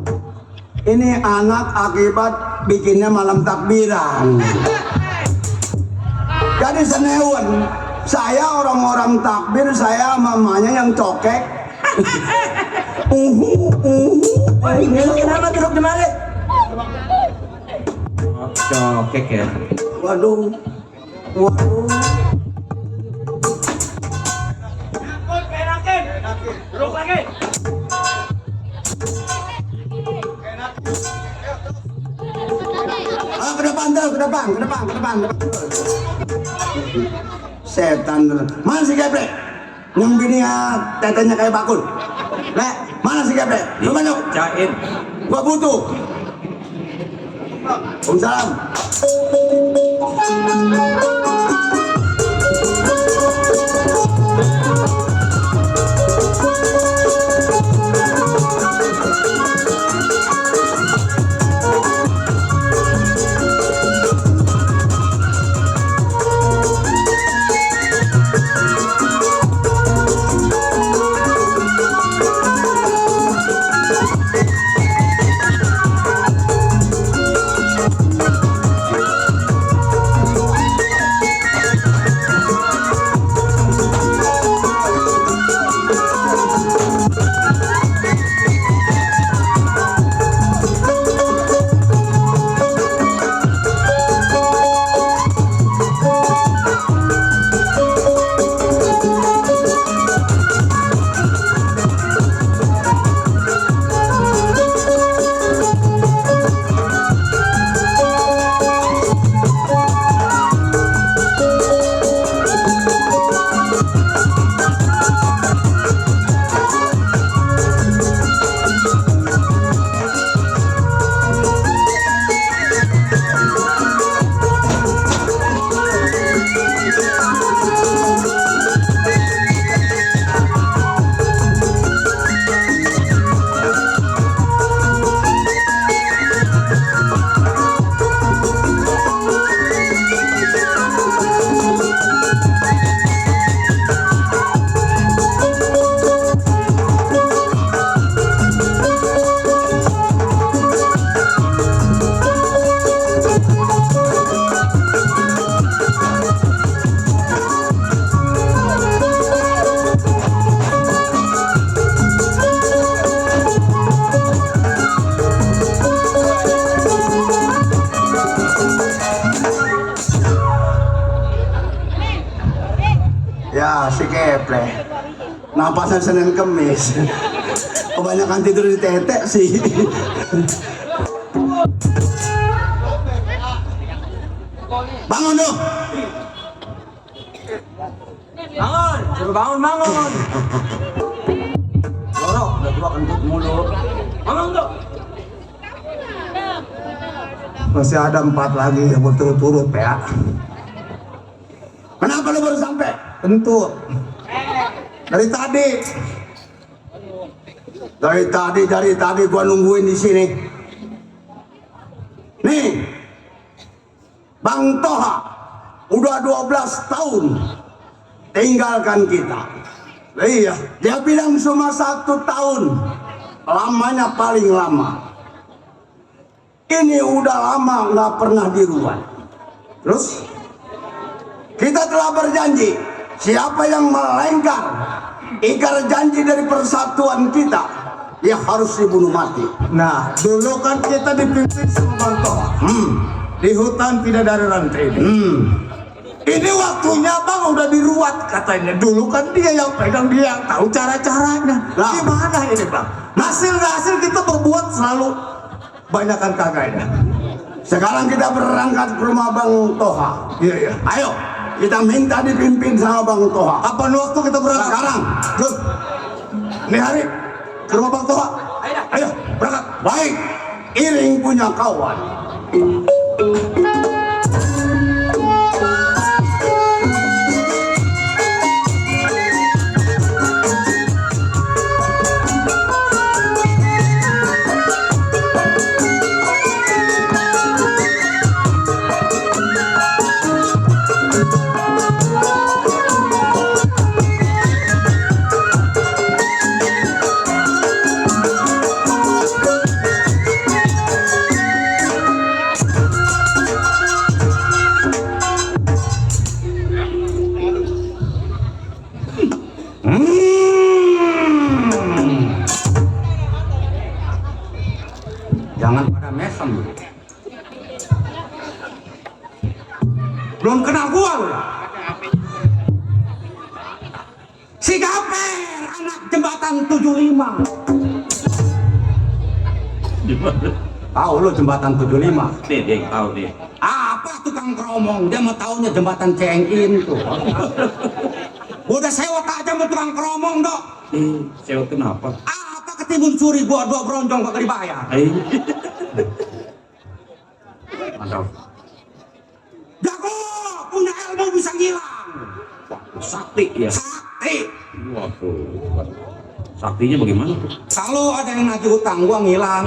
Ini anak akibat bikinnya malam takbiran. Jadi senewen, saya orang-orang takbir, saya mamanya yang cokek. Lu kenapa duduk di mari? Cokek ya. Waduh. Duduk lagi. Ke depan. Setan. Mana si geblek? Yang bininya tetenya kayak bakul. Le, mana si geblek? Lu mana? Cain. Gua butuh. Waalaikumsalam. napasan Senin Kemis. Kebanyakan tidur di tetek sih. Bangun dong. Bangun, suruh bangun. Lorok, udah tua kentut mulu. Bangun tuh. Masih ada 4 lagi yang berturut-turut ya. Kenapa lu baru sampai? Tentu. Dari tadi gua nungguin di sini. Nih, Bang Toha udah 12 tahun tinggalkan kita. Iya, Dia bilang cuma 1 tahun, lamanya paling lama. Ini udah lama nggak pernah diruat. terus Kita telah berjanji, siapa yang melanggar ingkar janji dari persatuan kita, dia harus dibunuh mati. nah, dulu kan kita dipimpin sama Bang Toha. Di hutan tidak ada rantai. Ini waktunya Bang udah diruat katanya. Dulu kan dia yang pegang, dia yang tahu cara-caranya. Lah. Gimana ini Bang? Hasil kita berbuat selalu banyakkan kagaknya. Sekarang kita berangkat ke rumah Bang Toha. Iya. Ayo, kita minta dipimpin sama Bang Toha. Kapan waktu kita berangkat? Sekarang. Good. Nih hari ke rumah Bang Toha. Ayo berangkat. Baik, iring punya kawan. Jangan pada mesem. Belum kenal gua lu. Si Gaper, anak jembatan 75. Gimana? Tahu lu jembatan 75? Nih, dia tahu dia. Apa tukang keromong? Dia mau taunya jembatan Cengin tuh. Gua udah sewa aja sama tukang keromong dok. Sewa kenapa? Apa ketimbun suri gua 2 bronjong kagak dibayar. Mantap. Jago, punya ilmu bisa ngilang. Sakti ya. Sakti. Waduh. Saktinya bagaimana tuh? Kalau ada yang nagih hutang gua ngilang.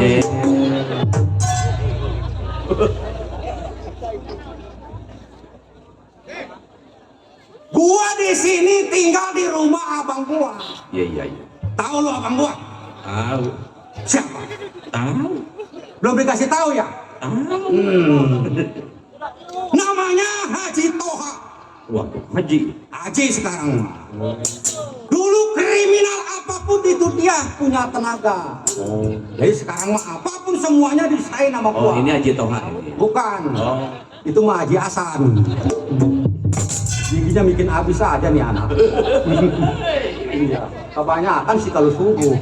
Gua di sini tinggal di rumah abang gua. Iya. Tahu lo abang gua? Tahu. Siapa? Tahu. Belum dikasih tahu ya? Tahu. Namanya Haji Toha. Waduh, Haji. Haji sekarang. Dulu kriminal apapun itu dia punya tenaga. Jadi sekarang mah apapun semuanya diserahin sama gua. Oh, ini Haji Toha ini. Bukan. Oh. Itu mah Haji Hasan. Giginya bikin habis aja nih anak. Iya. Kebanyakan sih kalau subuh.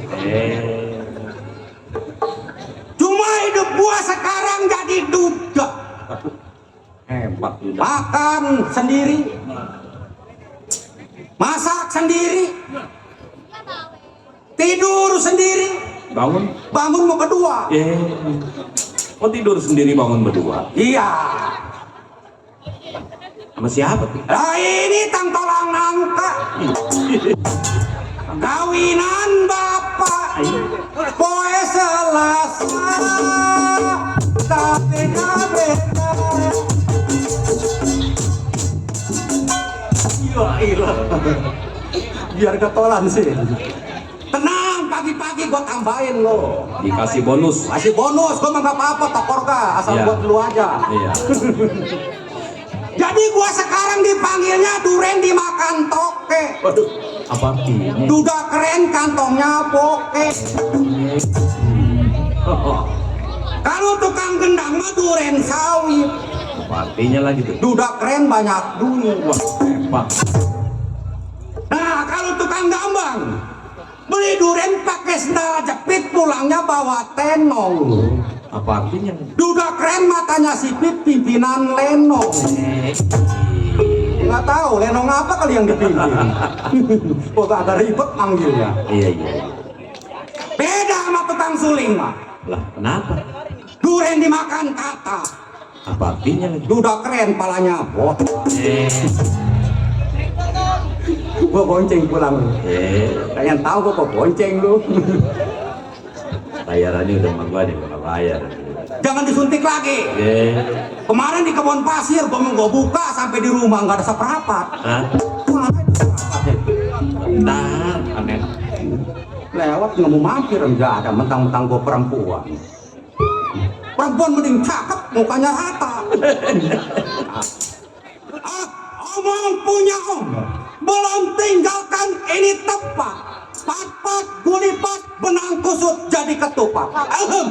Cuma hidup gua sekarang jadi duda. Hebat juga. Makan sendiri, masak sendiri, tidur sendiri, bangun mau kedua. Oh, tidur sendiri bangun berdua. Iya. Sama siapa tuh? Nah ini tang tolang nangka. Kawinan bapak poe Selasa tapi beda. Iya. Biar ketolan sih. Tenang, pagi-pagi gua tambahin lo. Dikasih bonus. Kasih bonus, gua mah nggak apa-apa tokorka, asal Iya. buat lu aja. Iya. Jadi gua sekarang dipanggilnya Duren dimakan toke. Waduh, apa artinya? Duda keren kantongnya poke. Kalau tukang gendang mah Duren sawit. Apa artinya lagi tuh? Duda keren banyak duit. Wah, hebat. Nah kalau tukang gambang. Beli durian pakai sendal jepit, pulangnya bawa tenong. Apa artinya? Duda keren matanya sipit, pimpinan lenong. Nggak tahu lenong apa kali yang dipimpin. Kok agak ribet manggilnya. Iya. Beda sama tukang suling mah. Lah, kenapa? Durian dimakan kata. Apa artinya? Duda keren palanya bot. Gua bonceng pulang. Kalian tahu gua bonceng lu. Bayarannya udah sama gua nih, gua nggak bayar. Jangan disuntik lagi. Kemarin di kebun pasir gua buka sampai di rumah nggak ada seprapat. Hah? Mana ada seprapatnya? Bentar, aneh. Lewat nggak mau mampir nggak ada, mentang-mentang gua perempuan. Perempuan mending cakep, mukanya rata. Omong punya omong, belum tinggalkan ini tepat. Pat-pat gulipat, benang kusut jadi ketupat. Ahem.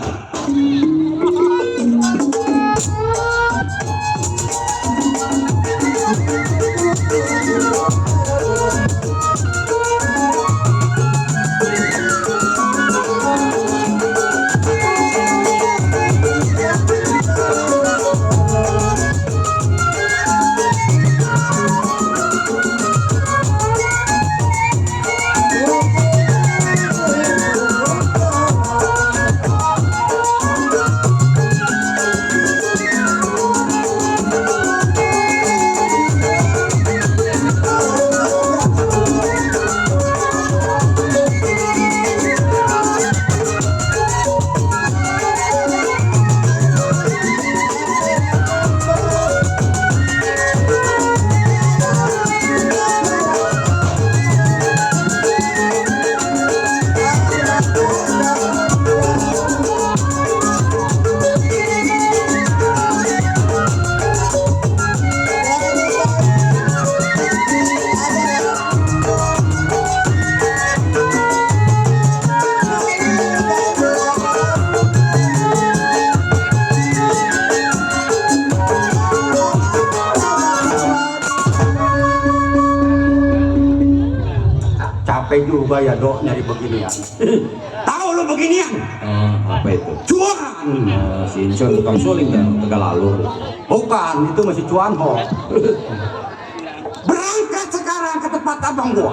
Capek juga ya dok nyari beginian. Tahu lu beginian? Apa itu? Cuan. Si Incon tukang suling kan, Tegalalur. Bukan, itu masih cuan ho. Berangkat sekarang ke tempat abang gua.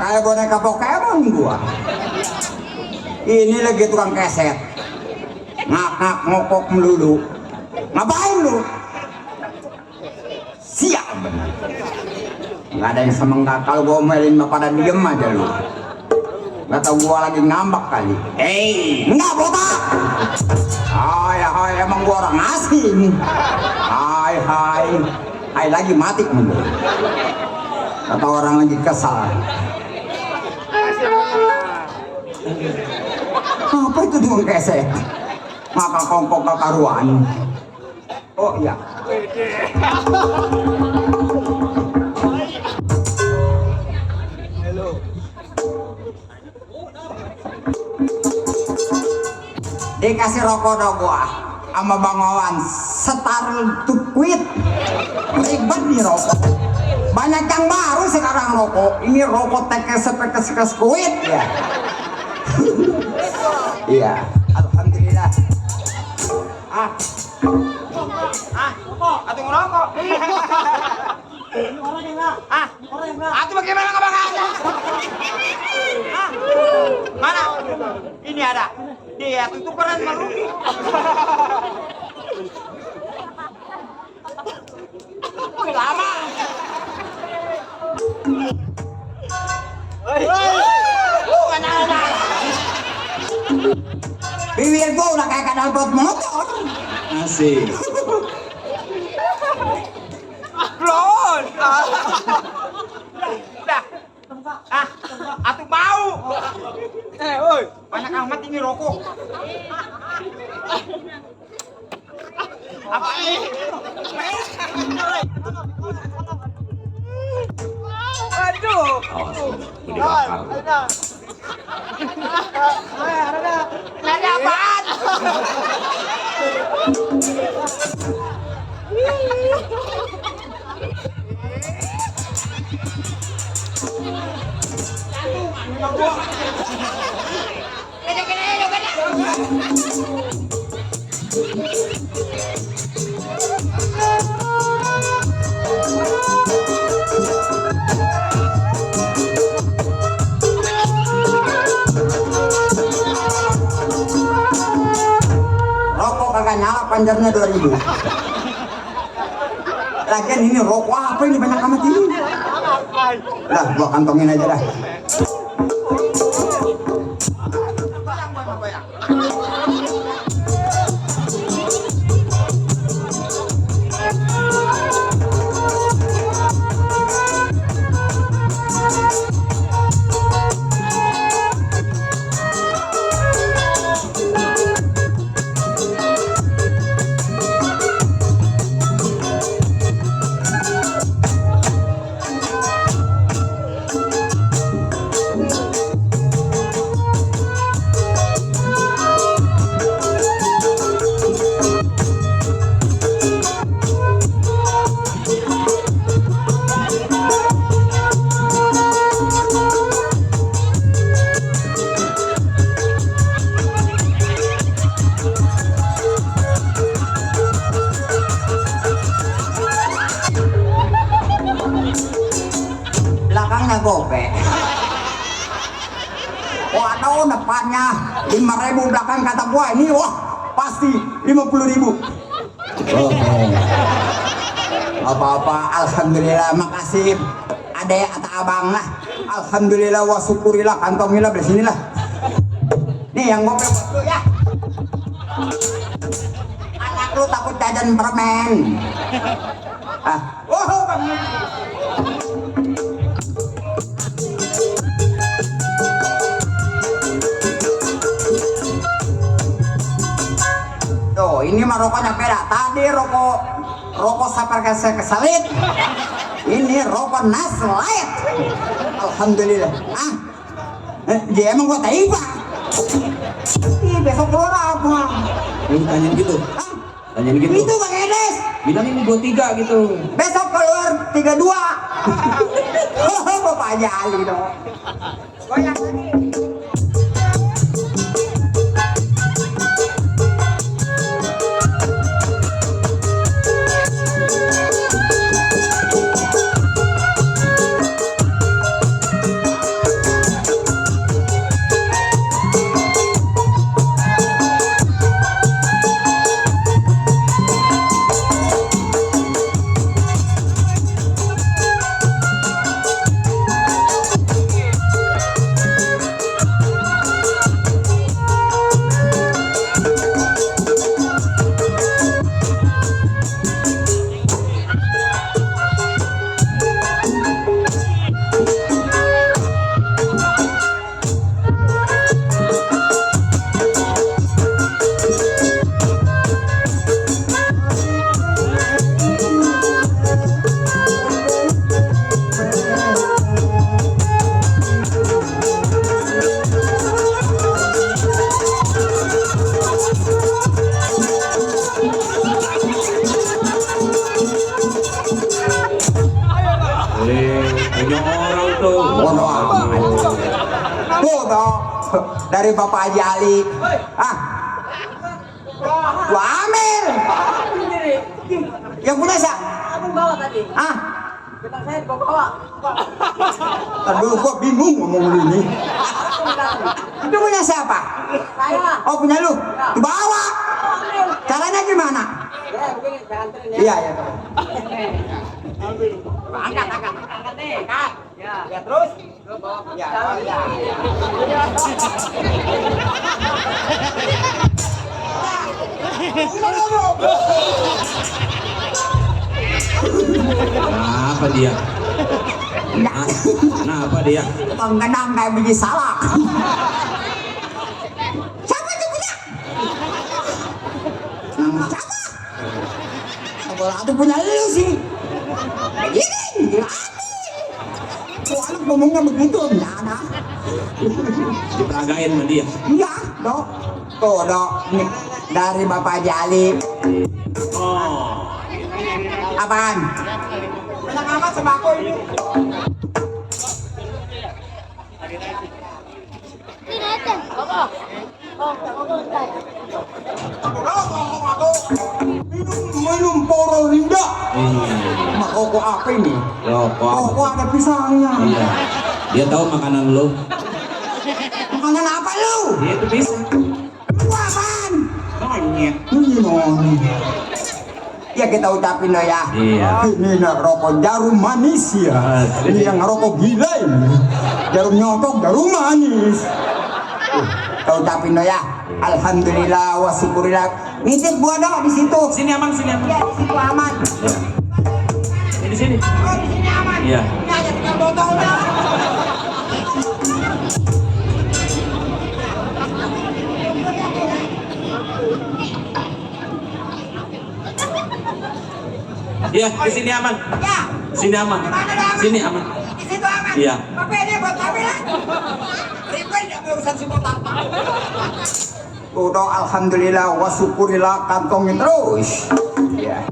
Kayak boneka Pokemon gua. Ini lagi tukang keset. Ngak-ngak ngokok melulu. Ngapain lu? Siap bener. Nggak ada yang semenggak kalau gua omelin mah pada diem aja lu. Nggak tahu gua lagi ngambek kali. Enggak botak. Hai, emang gua orang asing. Hai lagi mati mundur. Kata orang lagi kesal. Apa itu dengan keset? Maka kongkong kekaruan. Oh iya. Dikasih rokok dong gua sama Bang Wawan setar tukwit. Ribet nih rokok. Banyak yang baru sekarang rokok. Ini rokok tekes kuit ya. Iya, alhamdulillah. Atuh ngerokok. Atuh bagaimana nggak bakal? Mana? Ini ada. Dia itu keren malu. Lama. Bibir gua udah kayak kadal pot motor. Asik. Belum. Udah. Atuh bau. Woi, banyak amat ini rokok. Apa ini? Aduh. Lari apaan? Rokok kagak nyala panjarnya 2000. Lagian ini rokok apa ini banyak amat ini? Lah, gua kantongin aja dah. Belakangnya gope. Waduh, depannya 5.000, belakang kata gua ini wah pasti 50.000. Oke. Apa-apa, alhamdulillah, makasih adek atau abang lah. Alhamdulillah wa syukurilah, kantongilah bersinilah. Nih yang gope buat lu ya. Anak lu takut jajan permen. Bang. Tuh, ini mah rokoknya beda. Tadi rokok sapar kesalit. Ini rokok Naslight. Alhamdulillah. Dia emang gua taiba. Ih, besok keluar apa? Tanyain gitu. Tanyain gitu. Itu Bang Edes. Bilang ini 23 gitu. Besok keluar 32. Bapak aja Ali dong. Goyang lagi. Punya orang tuh. Bodoh amat. Bodoh. Dari Bapak Haji Ali. Gua ambil. Yang punya siapa? Aku bawa tadi. Bentar saya bawa. Aduh, gua bingung ngomong ini. Itu punya siapa? Saya. Oh, punya lu? Bawa. Caranya gimana? Ya, begini, jangan anterin ya. Iya, iya. Angkat nih. Angkat. Ya. Ya, terus? Ya. Kenapa dia? Kenapa dia? Penggenang kayak biji salak. Siapa itu punya? Siapa? Kalau aku punya lu sih. Begini, tuh anak ngomongnya begitu, nah. Diperagain sama dia. Iya, dok. Tuh, dok. Nih, dari Bapak Jali. Oh. Apaan? Banyak amat sembako ini. Minum Pororinda. Mak rokok apa ini? Rokok. Rokok ada pisangnya. Iya. Dia tahu makanan lu. Makanan apa lu? Dia itu bisa. Lu apaan? monyet. Ya kita ucapin dong ya. Iya. Ini nak rokok jarum manis ya. Ini yang rokok gila ini. Jarum nyokok, jarum manis. Kita ucapin dong ya. Alhamdulillah wa syukurillah. Nitip gua dong di situ. Sini Amang, sini Amang. Ya di situ aman. Ya. Di sini. Oh di sini aman. Iya. Ini aja tinggal botolnya. Iya, di sini aman. Ya. Sini aman. Mana dah aman? Sini aman. Di situ aman. Iya. Apa ini buat kami lah? Ribet ya urusan si botak. Udah alhamdulillah wa syukurillah kantongin terus. Ya.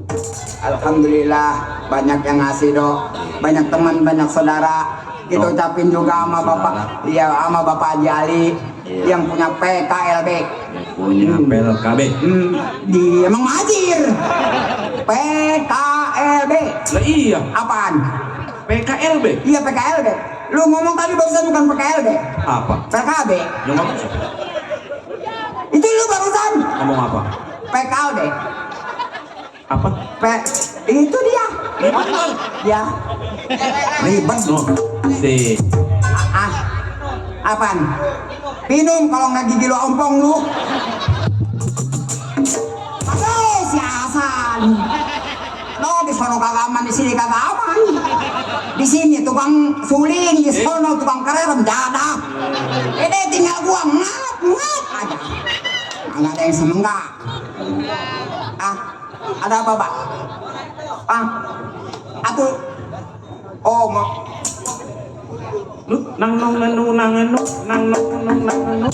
Alhamdulillah banyak yang ngasih dok, banyak teman, banyak saudara. Kita ucapin juga sama bapak, iya sama bapak Haji Ali yang punya PKLB. Punya PLKB. Di emang majir. PKLB. Lah iya, Apaan? PKLB. Iya PKLB. Lu ngomong tadi barusan bukan PKLB. Apa? PKB. Yang ngomong siapa? Itu lu barusan. Ngomong apa? PKLB. Apa? Itu dia. Ya. Ribet No. Si. Apaan? Minum kalau nggak gigi lu ompong lu. Apa si Hasan? No di sono kagak aman, di sini kagak aman. Di sini tukang suling, di sono tukang kerem jadah. Ini tinggal gua ngap aja. Nggak ada yang semenggak. Ada apa, Pak? Atuh. Oh, mau. Lu nang nong nanu nang nanu nang nong nong nang nanu.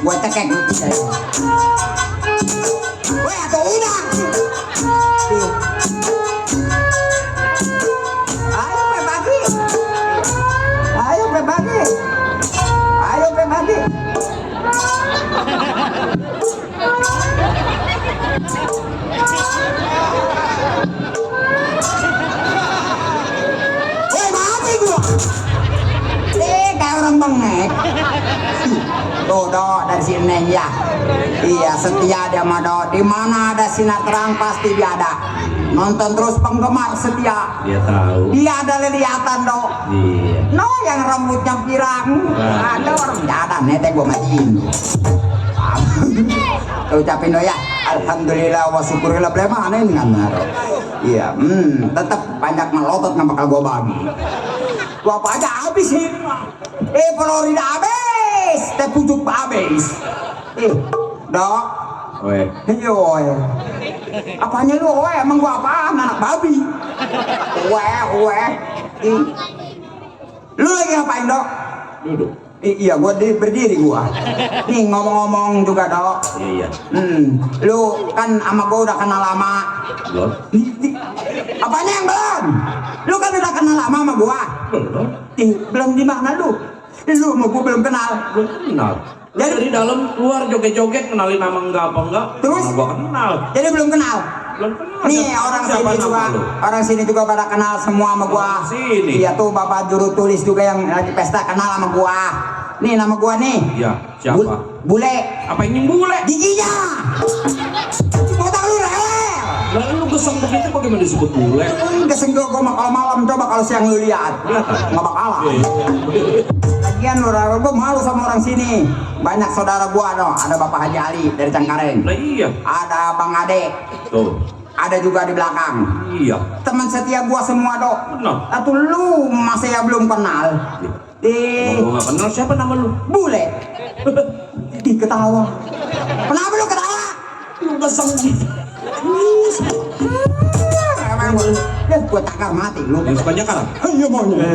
Gua cekek lu tidak. Weh, atau udah. Ayo berbagi. Ayo berbagi. Ayo berbagi. Weh, mati gua. Kayak orang bengek. Tuh do dari sini ya. Iya setia dia mah do. Di mana ada sinar terang pasti dia ada. Nonton terus penggemar setia. Dia tahu. Dia ada liliatan do. Iya. No yang rambutnya pirang. Ada orang jadah nete gua matiin. Ucapin do ya. Alhamdulillah wa syukurillah beli mana ini ngamaro. Iya, tetap banyak melotot nggak bakal gua bagi. Gua apa aja habis sih. Florida habis. Teh pucuk habis. Dok. Weh. Iya, woy. Apanya lu, woy? Emang gua apaan? Anak babi. Woy. Lu lagi ngapain, Dok? Duduk. Iya, gua berdiri gua. Nih ngomong-ngomong juga, Dok. Iya. Lu kan sama gua udah kenal lama. Belum. Apanya yang belum? Lu kan udah kenal lama sama gua. Belum. Belum di mana lu? Lu sama gua belum kenal. Belum kenal. Jadi dari dalam keluar joget-joget kenalin nama enggak apa enggak? Terus? Mana gua kenal. Jadi belum kenal. Belum kenal. Nih Siapa orang nama sini juga, lu? orang sini juga pada kenal semua sama gua. Orang sini? Iya tuh bapak juru tulis juga yang lagi pesta kenal sama gua. Nih nama gua nih. Iya, siapa? Bule. Apa yang bule? Giginya. Botak lu rewel. Lah lu geseng begitu bagaimana disebut bule? Kesenggol gua mah kalau malam coba kalau siang lu lihat. Nggak bakalan. Lagian lu rewel gua malu sama orang sini. Banyak saudara gua dong. Ada Bapak Haji Ali dari Cengkareng. Lah iya. Ada Bang Ade. Tuh. Ada juga di belakang. Iya. Teman setia gua semua dok. Benar. Atau lu masih ya belum kenal? Gua nggak kenal siapa nama lu? Bule. Ketawa. Kenapa lu ketawa? Lu geseng gitu. Ya gua takar mati lu. Yang suka Jakarta? Iya maunya.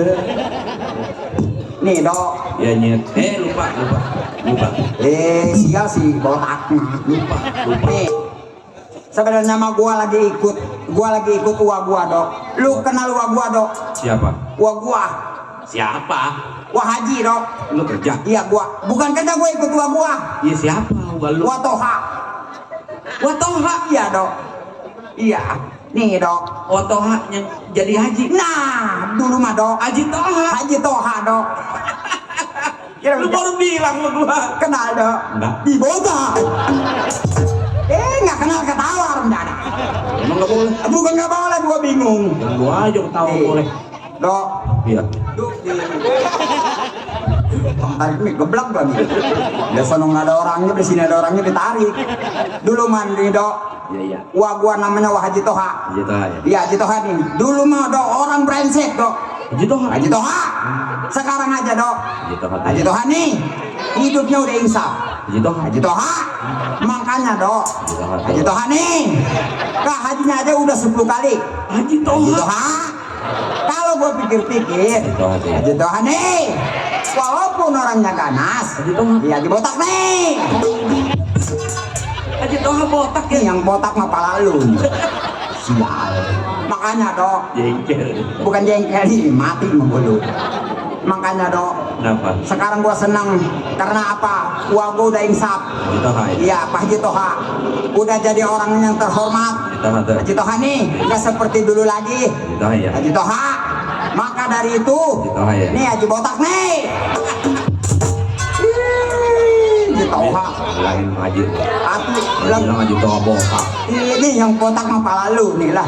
Nih dok. Ya nyet. Lupa. Sial sih botak mah. Lupa. Nih. Sebenarnya mah gua lagi ikut uang gua dok. Lu kenal uang gua dok? Siapa? Uang gua. Siapa? Wah haji dok. Lu kerja? Iya gua. Bukan kerja gua ikut gua. Iya siapa? Gua lu. Gua toha. Watoha. Iya dok. Iya. Nih dok. Watoha yang jadi haji. Nah dulu mah dok. Haji Toha. Haji toha dok. Kira Lu baru bilang sama gua. kenal dok. Enggak. Di Bogor. Nggak kenal ketawa rencana. Emang nggak boleh? Bukan nggak boleh, gua bingung. Dan gua aja ketawa boleh. Dok. Iya. Duk di. Tarik nih geblak gua nih. Biasa nggak ada orangnya, di sini ada orangnya ditarik. Dulu mandi dok. Iya iya. Gua namanya Haji Toha. Haji Toha ya. Iya Haji Toha nih. Dulu mah dok orang brengsek dok. Haji Toha. Haji Toha. Sekarang aja dok. Haji Toha. Haji Toha nih. Hidupnya udah insaf. Haji Toha. Haji Toha. Makanya dok. Haji Toha nih. Kak hajinya aja udah 10 kali. Haji Haji Toha. Toha. Kalau gua pikir-pikir, Haji Toha tuh ya. Haji Toha nih. Walaupun orangnya ganas, Haji Toha. iya Haji botak nih. Haji Toha botak Ini ya. yang botak mah pala lu. Sial. Makanya dok, Jengkel. bukan jengkel ini mati membunuh. Makanya dok, Kenapa? sekarang gua senang karena apa? Gua udah insaf. Haji Toha ya. Iya, Pak Haji Toha udah jadi orang yang terhormat. Haji Toha tuh. Haji Toha nih nggak seperti dulu lagi. Haji Toha ya. Haji Toha. Maka dari itu, Haji Toha ya. nih Haji botak nih. Haji Toha. Bilangin Haji. Aku Dia bilang bilang Haji Toha botak. ini yang botak mah pala lu nih lah.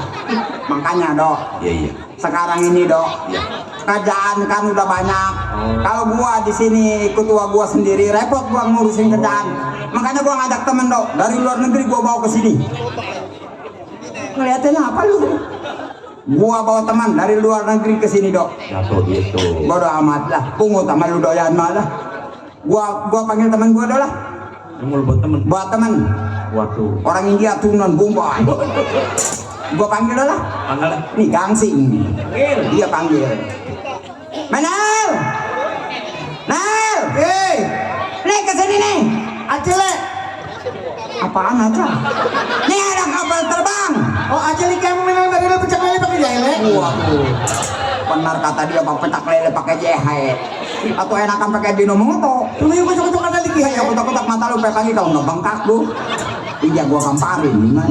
Makanya dok, Iya iya. sekarang ini dok, Iya. kerjaan kan udah banyak. Oh. Kalau gua di sini ikut gua sendiri repot gua ngurusin kerjaan. Makanya gua ngajak temen dok dari luar negeri gua bawa ke sini. Kelihatannya apa lu? Gua bawa teman dari luar negeri ke sini dok. Jatuh gitu. Bodo amat lah, pungut sama lu doyan malah. Gua panggil teman gua dah lah. Yang mau buat temen. Buat teman Waktu. orang India turunan Bombay. Gua panggil dah lah. Tanggal. Nih gangsing. Dia panggil. Manal. Nal. Hei, Nih kesini nih. Acele. Apaan aja? Nih ada kapal terbang. Oh, Acele kamu memang dari lu pecah lele pakai jahile. Waduh. Benar kata dia bang petak lele pakai jahe. Atau enakan pakai binomoto. Lu yang kocok-kocok ada lagi Ya kotak-kotak mata lu pakai lagi kalau nggak bengkak lu. Iya gua kamparin gimana?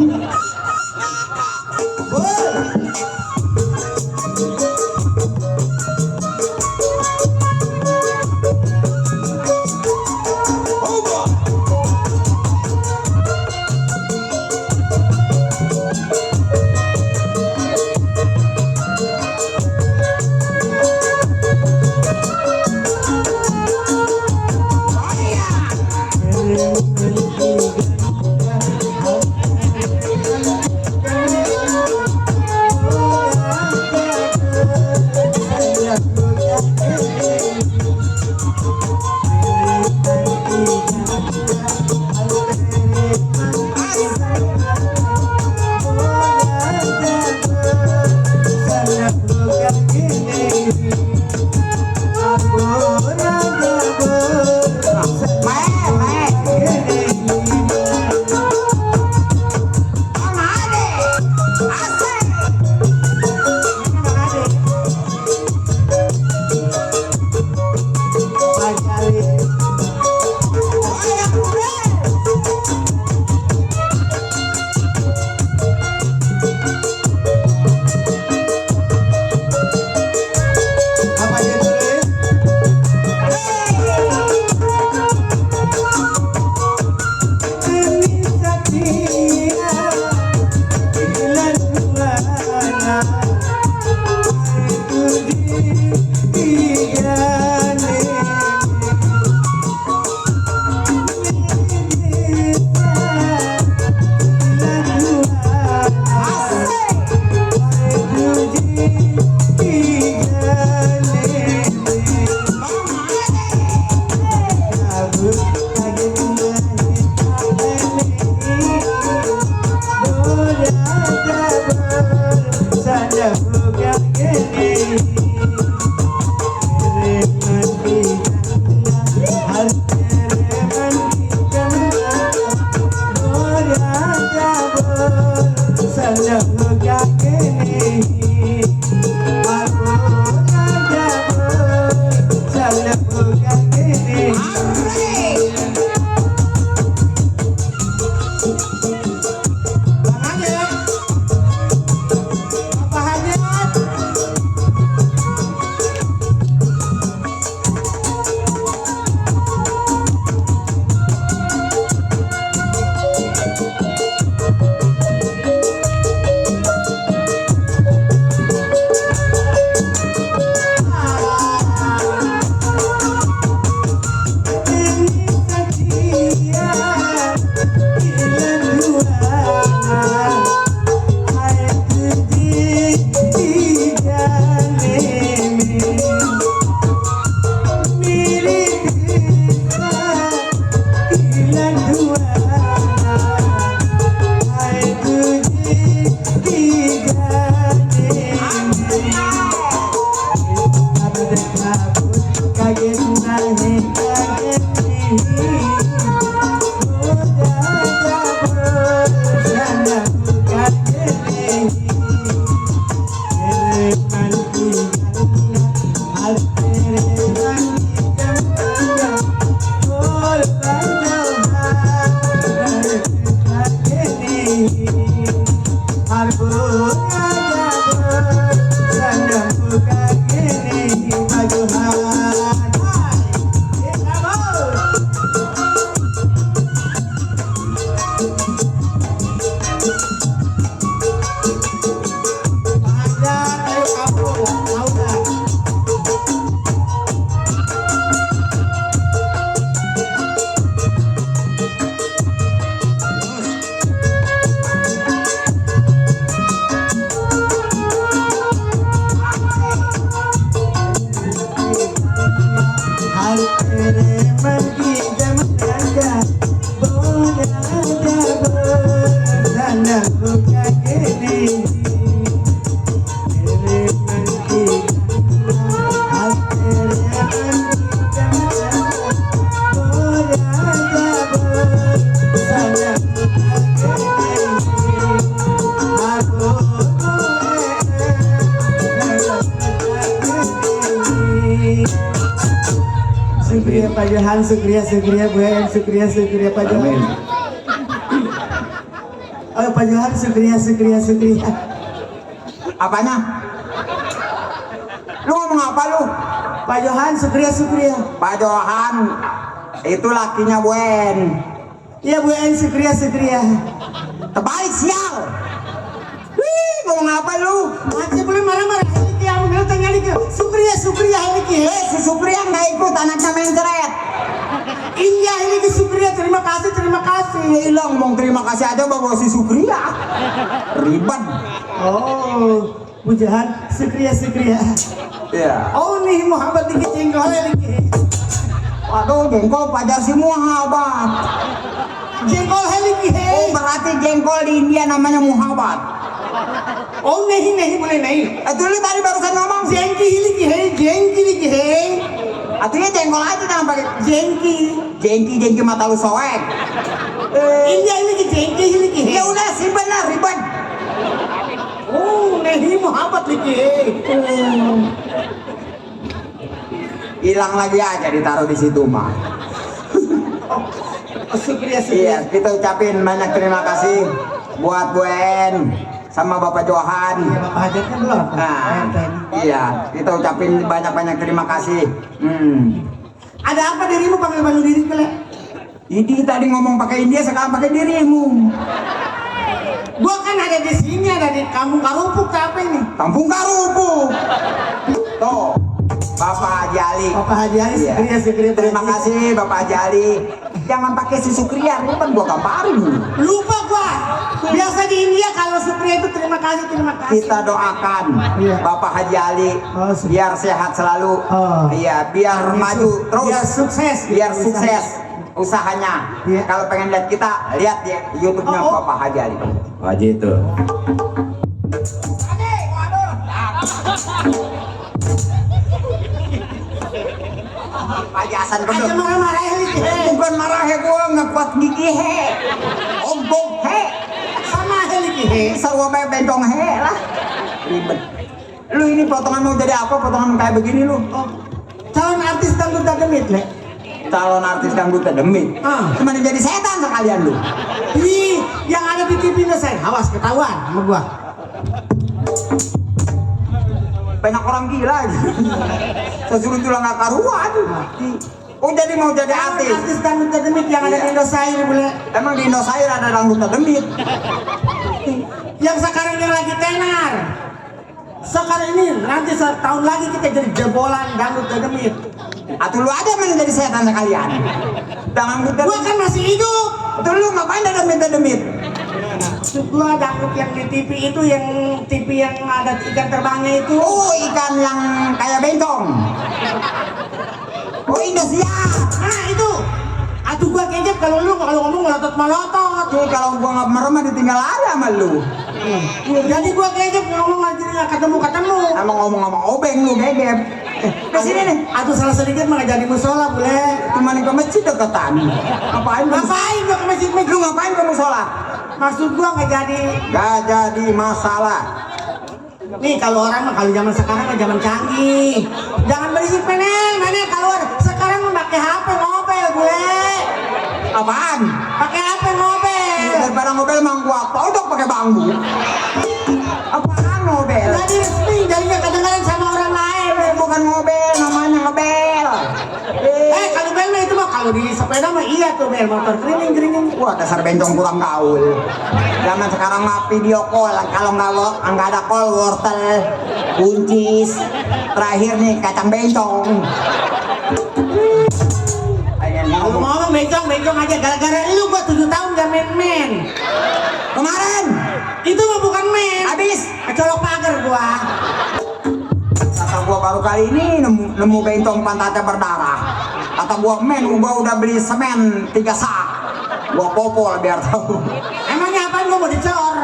Syukriya Pak Johan, syukriya Bu Yen, syukriya Pak Johan. Oh Pak Johan, syukriya. Apanya? Lu ngomong apa lu? Pak Johan, syukriya. Pak Johan itu lakinya Buen. Iya Bu Yen, syukriya. Terbalik sial. Wih, ngomong apa lu? Masih boleh marah-marah. Ini yang bilang tanya lagi. Syukriya ini. Si Supriya nggak ikut, anaknya mencret. Iya ini ke syukriya, terima kasih. Ya ilah, ngomong terima kasih aja bawa si Supriya. Ribet. Oh, Bu Johan, syukriya. Ya. Oh nih Muhammad dikit jengkol lagi. Waduh, jengkol pajar si Muhammad. Jengkol lagi. Oh, berarti jengkol di India namanya Muhammad. Oh नहीं boleh नहीं. Lu tadi barusan ngomong sih. Jengki lagi है. Artinya jengkol aja jangan pakai jengki mata lu soek. India ini ke jengki lagi है. Ya udah sih benar ribet. Oh नहीं Muhammad lagi है. Hilang lagi aja ditaruh di situ mah. Syukriya. Iya, kita ucapin banyak terima kasih buat Buen sama Bapak Johan. Bapak Hajat kan belum? Nah, iya, kita ucapin banyak terima kasih. Ada apa dirimu panggil balu diri kele? Ini tadi ngomong pakai India, sekarang pakai dirimu. Gua kan ada di sini, ada di Kampung Karupuk, apa ini? Kampung Karupuk. Tuh, Bapak Haji Ali. Bapak Haji Ali, Iya. syukriya. Terima kasih Bapak Haji Ali. Jangan pakai si Sukriya, ribet gua gamparin. Lupa gua. Biasa di India kalau syukriya itu terima kasih. Kita doakan Iya. Bapak Haji Ali Oh, biar sehat selalu. Oh. Iya, biar maju terus. Biar sukses. Biar sukses usahanya. Iya. Kalau pengen lihat kita, lihat di YouTube-nya Oh. Bapak Haji Ali. Haji itu. Haji Hasan Aja betul. marah-marah lagi. Bukan marah he gua ngekuat gigi he. Ombong he. Sama lagi. Sarwa bae bencong he lah. Ribet. Lu ini potongan mau jadi apa? Potongan kayak begini lu. Oh, calon artis dangdut demit le. Calon artis dangdut demit. Cuma jadi setan sekalian lu. Ini yang ada di TV saya, awas ketahuan sama gua. Banyak orang gila gitu. Saya suruh tulang gak karuan. Oh jadi mau jadi artis? Artis dangdut demit yang ada di Indosiar boleh. Emang di Indosiar ada dangdut demit? Yang sekarang yang lagi tenar. Sekarang ini nanti setahun lagi kita jadi jebolan dangdut demit. Atau lu aja main jadi setan sekalian? Dangdut demit. Gua kan masih hidup. Atau lu ngapain ada demit? Gua dangdut yang di TV itu, yang TV yang ada ikan terbangnya itu. Oh ikan yang kayak bencong. Oh Indosiar. Nah itu Atuh gua kejep kalau lu ngomong melotot. Jadi kalau gua nggak merem mah ditinggal aja sama lu. Jadi gua kejep ngomong aja nggak ketemu. Emang ngomong sama obeng lu gegep. Kesini nih. Atuh salah sedikit mah nggak jadi musola boleh. Cuma ke masjid deketan. Ngapain gua Ke masjid? Lu ngapain ke musola? Maksud gua nggak jadi. Gak jadi masalah. Nih kalau orang mah kalau zaman sekarang mah zaman canggih. Jangan berisik meneng keluar. Sekarang mah pakai HP ngobel gue. Apaan? Pakai HP ngobel. Daripada ngobel mang gua todok pakai bambu. Apaan ngobel? Jadi resmi, jadinya kedengaran sama orang lain. Bukan ngobel, namanya ngebel. Kalau bel mah itu mah kalau di sepeda mah iya tuh bel motor kering. Wah, dasar bencong kurang gaul. Zaman sekarang mah video call, kalau nggak ada call, wortel, buncis, terakhir nih kacang bencong. Kalau ngomong bencong aja gara-gara lu gua 7 tahun gak main. Kemarin Itu mah bukan main. habis. Kecolok pagar gua. Kata gua baru kali ini nemu bencong pantatnya berdarah. Kata gua gua udah beli semen 3 sak. Gua popol biar tahu. Emangnya apaan gua mau dicor?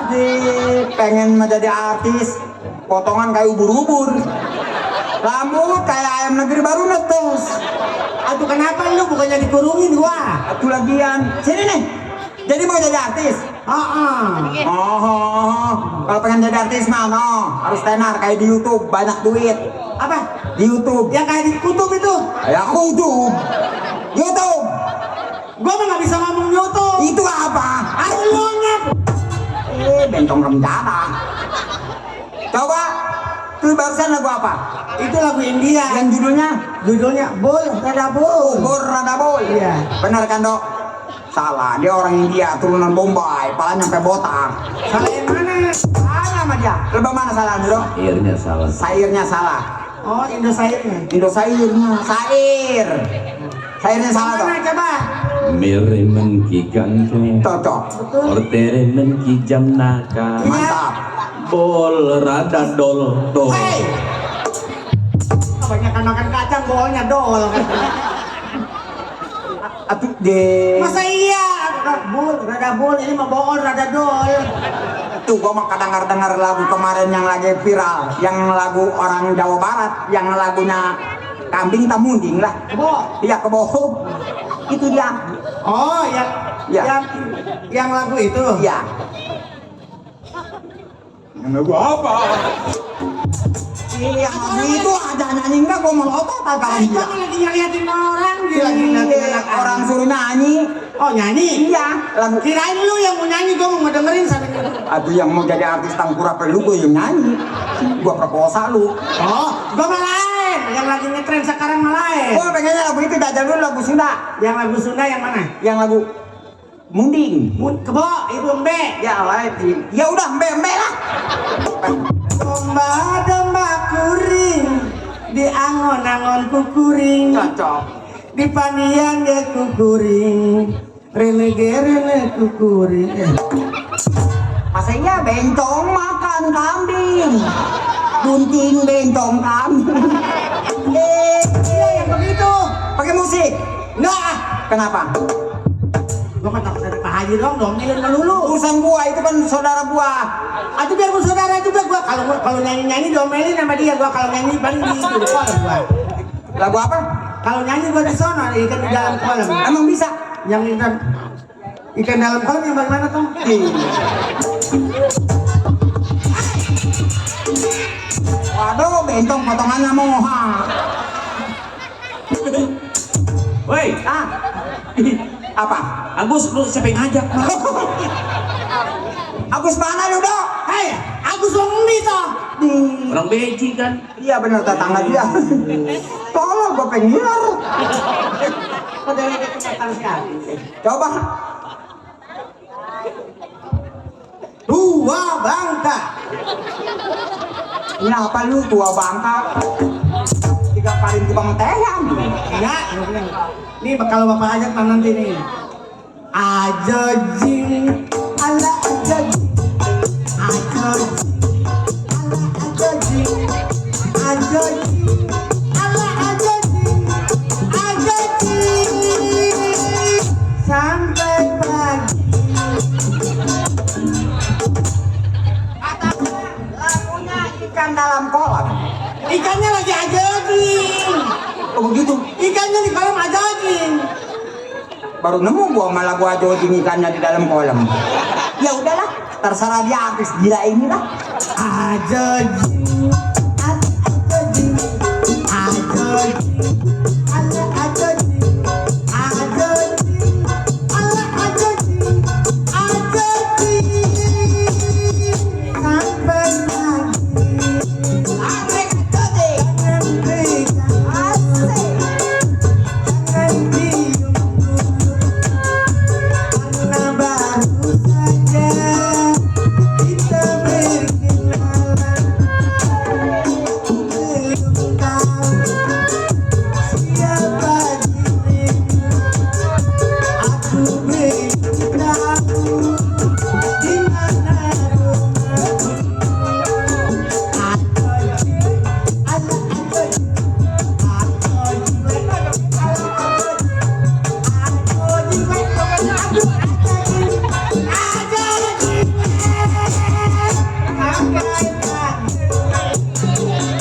Pengen menjadi artis, potongan kayak ubur-ubur, rambut kayak ayam negeri baru netes. Aduh kenapa lu bukannya dikurungin gua? Aku lagian sini nih, jadi mau jadi artis. Kalau pengen jadi artis mah harus tenar kayak di YouTube, banyak duit. Apa? Di YouTube Yang kayak di kutub itu? ya YouTube Gua mah nggak bisa ngomong YouTube. itu apa? Alunya. Bencong rencana. Coba tuh barusan lagu apa? Itu lagu India. Yang Judulnya Bol Rada Bol. Bor Rada Boy. Iya. Benar kan dok? Salah, dia orang India turunan Bombay, pala nyampe botak. Salah yang mana? Salah sama dia. Lebah mana salah dok? Akhirnya salah. Sairnya salah. Oh Indosairnya. Indo sairnya. Sairnya salah dok. Mana coba? Mere men ki ganto, Cocok. Betul. ortere men ki jam naka, Mantap. bol rada dol dol. Hei. Kebanyakan makan kacang bolnya dol. Atuh deh. Masa iya? Bol Rada Bol ini mah bool Rada Dol. Tuh gua mah kadang dengar lagu kemarin yang lagi viral, yang lagu orang Jawa Barat, yang lagunya kambing tamunding lah. Kebo. Iya kebohong. Itu dia. Oh Ya. yang lagu itu. Iya. Lagu apa? Iya, itu ada nyanyi enggak gua melotot kalau dia. Jangan lagi ngeliatin orang dia lagi Iya, ngeliatin orang suruh nyanyi. Oh nyanyi? Iya, lagu. Kirain lu yang mau nyanyi, gua mau dengerin sampai gitu. Aduh yang mau jadi artis tangkura perlu gua yang nyanyi. Gua perkosa lu. Oh, gua mah lain. Yang lagi ngetren sekarang mah lain. Gua pengennya lagu itu dajal dulu lagu Sunda. Yang lagu Sunda yang mana? Yang lagu Munding. Kebo, itu Mbe. Ya lain. Ya udah embe lah. Domba kuring, di angon-angon kukuring, Cocok. di panian ge kukuring, rene kukuring. Masa iya bencong makan kambing. Bunting bencong kambing. Iya yang begitu. Pakai musik. Nggak, Kenapa? gua mah takut ada Pak Haji dong, ilin melulu. Urusan gua itu kan saudara gua. Aduh biar bersaudara juga gua kalau nyanyi domelin sama dia, gua kalau nyanyi paling di kolam gua. Lagu apa? Kalau nyanyi gua di sono, ikan di dalam kolam. Emang bisa? Yang ikan dalam kolam yang bagaimana tuh? Waduh, bencong potongannya moha. Woi, Apa? Agus lu siapa yang ngajak? Agus mana lu dok? Hei, aku suami toh. Orang beji kan? Iya benar tetangga dia. Tolong gua pengiler. Padahal itu datang sekali. Coba. Dua bangka. Ini apa lu tua bangka? 3 kali tukang tehan. Enggak, ini kalau bapak ajak nanti nih. Ajajing, ala ajajing, ajajing, ala ajajing, ajajing, ala ajajing, ajajing. Lagunya ikan dalam kolam. Ikannya lagi ajoding. Oh begitu. Ikannya di kolam ajoding. Baru nemu gua malah gua jogging ikannya di dalam kolam. Ya udahlah, terserah dia artis gila ini lah. Ajoding. Ajoding. Ajoding. Ala ajoding. Ajoding. Ala ajoding. Ajoding. Sampai pagi. Anggrek jogging. Jangan berikan Asik. jangan diam dulu. Karena baru saja kita berkenalan. Belum tahu siapa dirimu. Aku belum tahu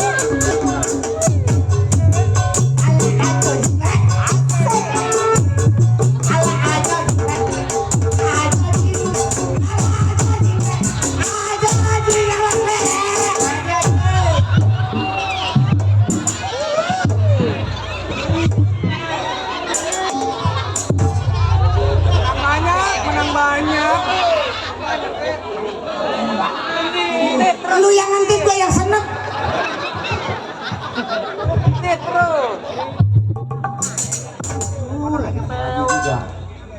di mana rumahmu. Ajoding, ala ajoding. Lu yang nanti gue yang seneng.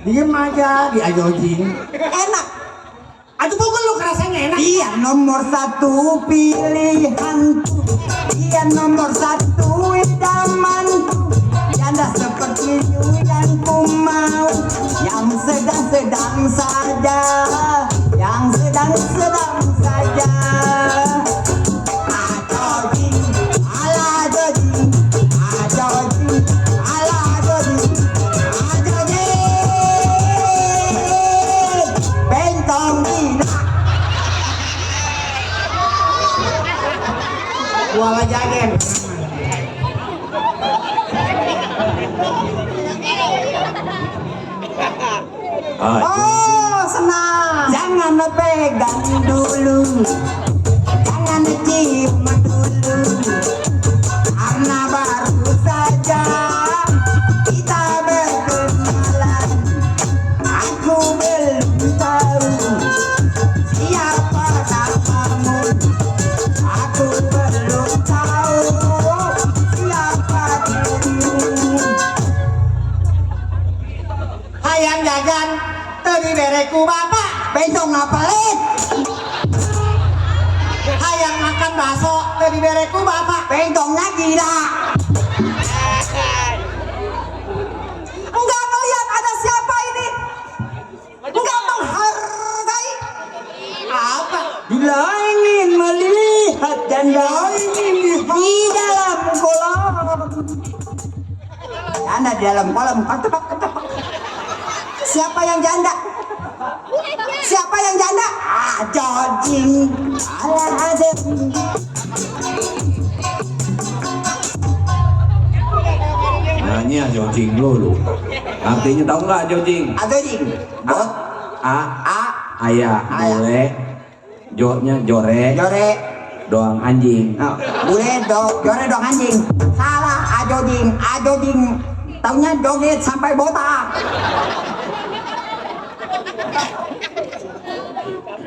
Diem aja di ajojing. Enak. Aduh pukul lu kerasanya enak. Dia nomor satu pilihanku. Dia nomor satu idamanku. Janda seperti you yang ku mau. Yang sedang-sedang saja. Yang sedang-sedang saja. Ajojing, ala ajojing. Ajojing, ala ajojing. Ajojing. Bentong gila. Wala jagen. Oh, senang. Jangan pegang dulu. Jangan cium dulu. Karena baru saja kita berkenalan. Aku belum tahu siapa namamu. Aku belum tahu siapa dirimu. Hayang jajan tadi bereku bapak. Bentong pelit. Hayang makan bakso tadi bereku bapak. Bentongnya gila. Enggak melihat ada siapa ini. Enggak menghargai. Apa? Bila ingin melihat janda di dalam kolam. Janda di dalam kolam. Ketebak. Siapa yang janda? Siapa yang janda? Ajojing. Ala ajojing. Nyanyi ajojing dulu. Artinya tahu nggak ajojing? Ajojing. Bot. A, A. ayah, Ayah. boleh. Jo-nya jore, Jore. doang anjing. Nah, jore dong anjing. Salah, ajojing. Ajojing. Taunya joget sampai botak.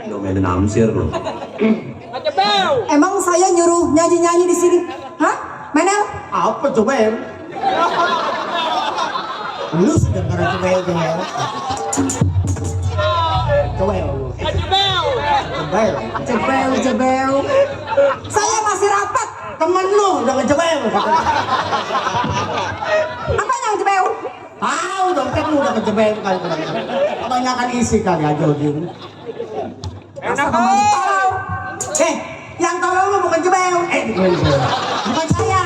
Domain namsir loh. Emang saya nyuruh nyanyi-nyanyi di sini? Hah? Menel? Apa coba ya? Lu sedang karena coba ya. Coba ya. Coba ya. Jebel. Saya masih rapat. Temen lu udah ngejebel. Apa yang jebel? Tahu dong kan lu udah ngejebel kali. Kebanyakan isi kali aja Jing. Masa kamu tolong? Yang tolong lu bukan jebel. Bukan saya.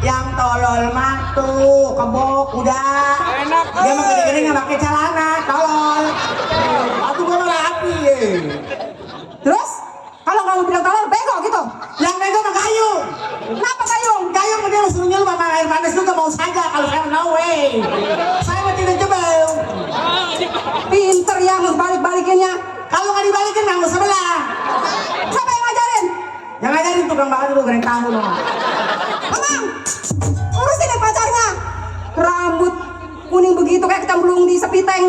Yang tolol mah tuh kebok udah. Dia mah gede-gede nggak pakai celana, tolol. Aku gua malah api. Terus kalau kamu bilang tolol bego gitu. Yang bego mah Gayung. Kenapa Gayung? Gayung dia suruh nyuruh sama air panas juga mau saja kalau saya no way. Saya mah tidak jebel. Pinter ya harus balik-balikinnya. Kalau nggak dibalikin nggak sebelah. Siapa yang ngajarin? Yang ngajarin tukang bakar dulu goreng tahu dong. Mamang, urusin nih pacarnya. Rambut kuning begitu kayak kecemplung di sepiteng.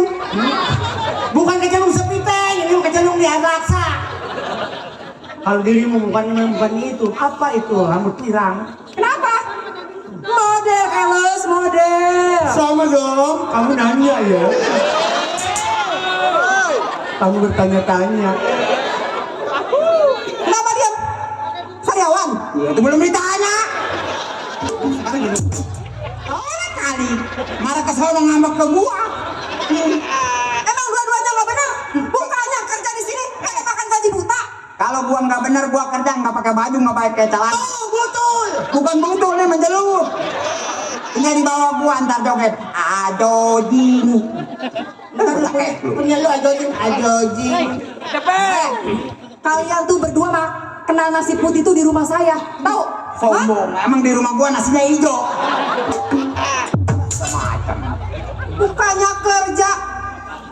Bukan kecelung sepiteng, ini kecelung di air laksa. Kalau dirimu bukan itu, apa itu rambut pirang? Kenapa? Model keles, model. Sama dong, kamu nanya ya. Kamu bertanya-tanya. Kenapa diam? Sariawan. Ya, itu belum ditanya. Sekarang gini. Oleh kali marah ke sono ngambek ke gua. Emang dua-duanya nggak benar? Bukannya kerja di sini kayak makan gaji buta. Kalau gua nggak bener gua kerja nggak pakai baju nggak pakai celana. Oh, betul. Bukan betul nih menjelut. Ini di bawah gua antar joget. Adoding. Punya lu ajojing. Kalian tuh berdua mah kenal nasi putih itu di rumah saya. Tahu? Sombong. Emang di rumah gua nasinya hijau. Bukannya kerja.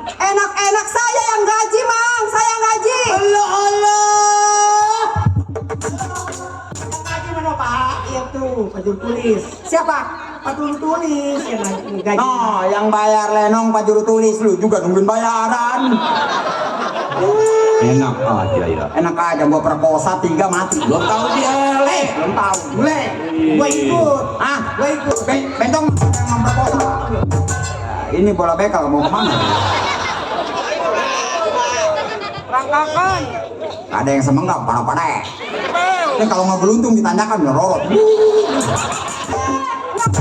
Enak-enak saya yang gaji, Mang. Saya yang gaji. Allah. Gaji mana Pak? Itu pajul tulis. Siapa? Pajul tulis yang gaji. Oh, yang bayar Lenong Pak Juru Tulis lu juga nungguin bayaran. Enak aja ya. Enak aja gua perkosa 3 mati. Belum tahu dia le. Belum tahu. Boleh. Gua ikut. Ah, Gua ikut. Bentong yang memperkosa. Ya, ini bola bekal mau kemana? Rangkakan. Ada yang semenggak, pada. Ini kalau nggak beruntung ditandakan merorot. Nggak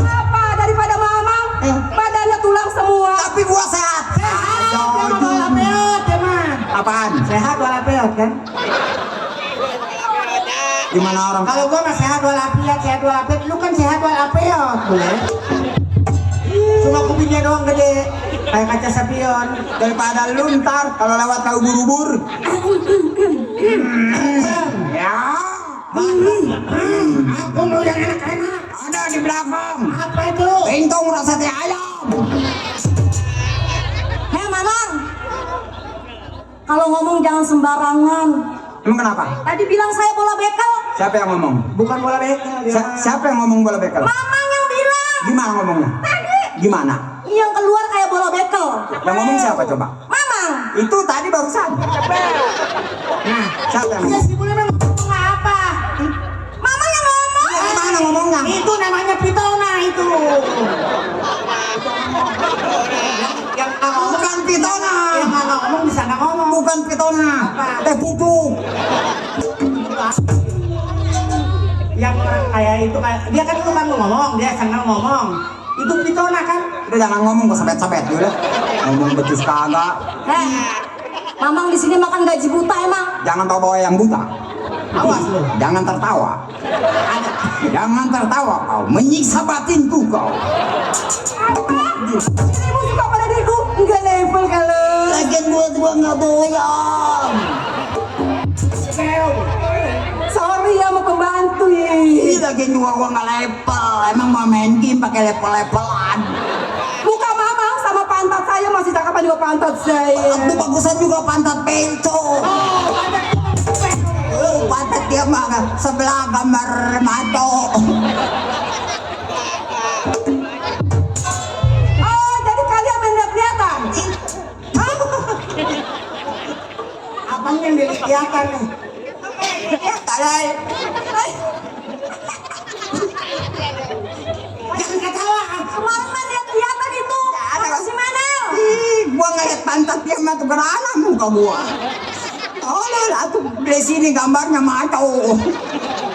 apa-apa daripada Mamang. Badannya tulang semua. Tapi gua sehat. Emang walapeot emang. Apaan? Sehat walapeot kan? Gimana orang? Kalau gua mah sehat walafiat. Lu kan sehat walapeot, boleh? Cuma kupingnya doang gede, kayak kaca sapion. Daripada lu ntar kalau lewat kau ubur-ubur. Ya. Aku mau yang enak-enak. Ada di belakang. Apa itu? Bentong rasa teh ayam. Hei Mamang. Kalau ngomong jangan sembarangan. Emang kenapa? Tadi bilang saya bola bekel. Siapa yang ngomong? Bukan bola bekel dia. Siapa yang ngomong bola bekel? Mamang yang bilang. Gimana ngomongnya? Tadi. Gimana? Yang keluar kayak bola bekel. Yang ngomong siapa coba? Mamang. Itu tadi barusan. Nah, siapa yang Ya ngomong? si Bule memang ngomong apa? Mamang yang ngomong. Gimana ngomongnya? Itu namanya pitona itu. Yang nggak ngomong, Bukan pitona. yang nggak ngomong bisa nggak ngomong. Bukan pitona. Apa? Teh pucuk. Yang kayak itu kayak dia kan itu kan ngomong, dia senang ngomong. Itu pitona kan? Udah jangan ngomong kok sabet-sabet dulu. Ngomong becus kagak. Heh. Mamang di sini makan gaji buta emang. Jangan tahu bawa yang buta. Awas lu. Jangan tertawa. Jangan tertawa kau. Menyiksa batinku kau. Apa? Dirimu suka pada diriku? Enggak level kalau. Lagian gua nggak doyan. Sorry ya sama pembantu Ini ya. lagian gua nggak level. Emang mau main game pakai level-levelan. Muka Mamang sama pantat saya masih cakapan juga pantat saya. Aku bagusan juga pantat penco. Pantat dia mah sebelah gambar maco. Oh, jadi kalian kelihatan. Apanya yang dia kelihatan nih? Talai. Jangan ketawa. Kemarin mah dia kelihatan itu. Ada si Manel. Ih, gua ngeliat pantat dia mah tuh gerana muka gua. Tolol atuh di sini gambarnya maco.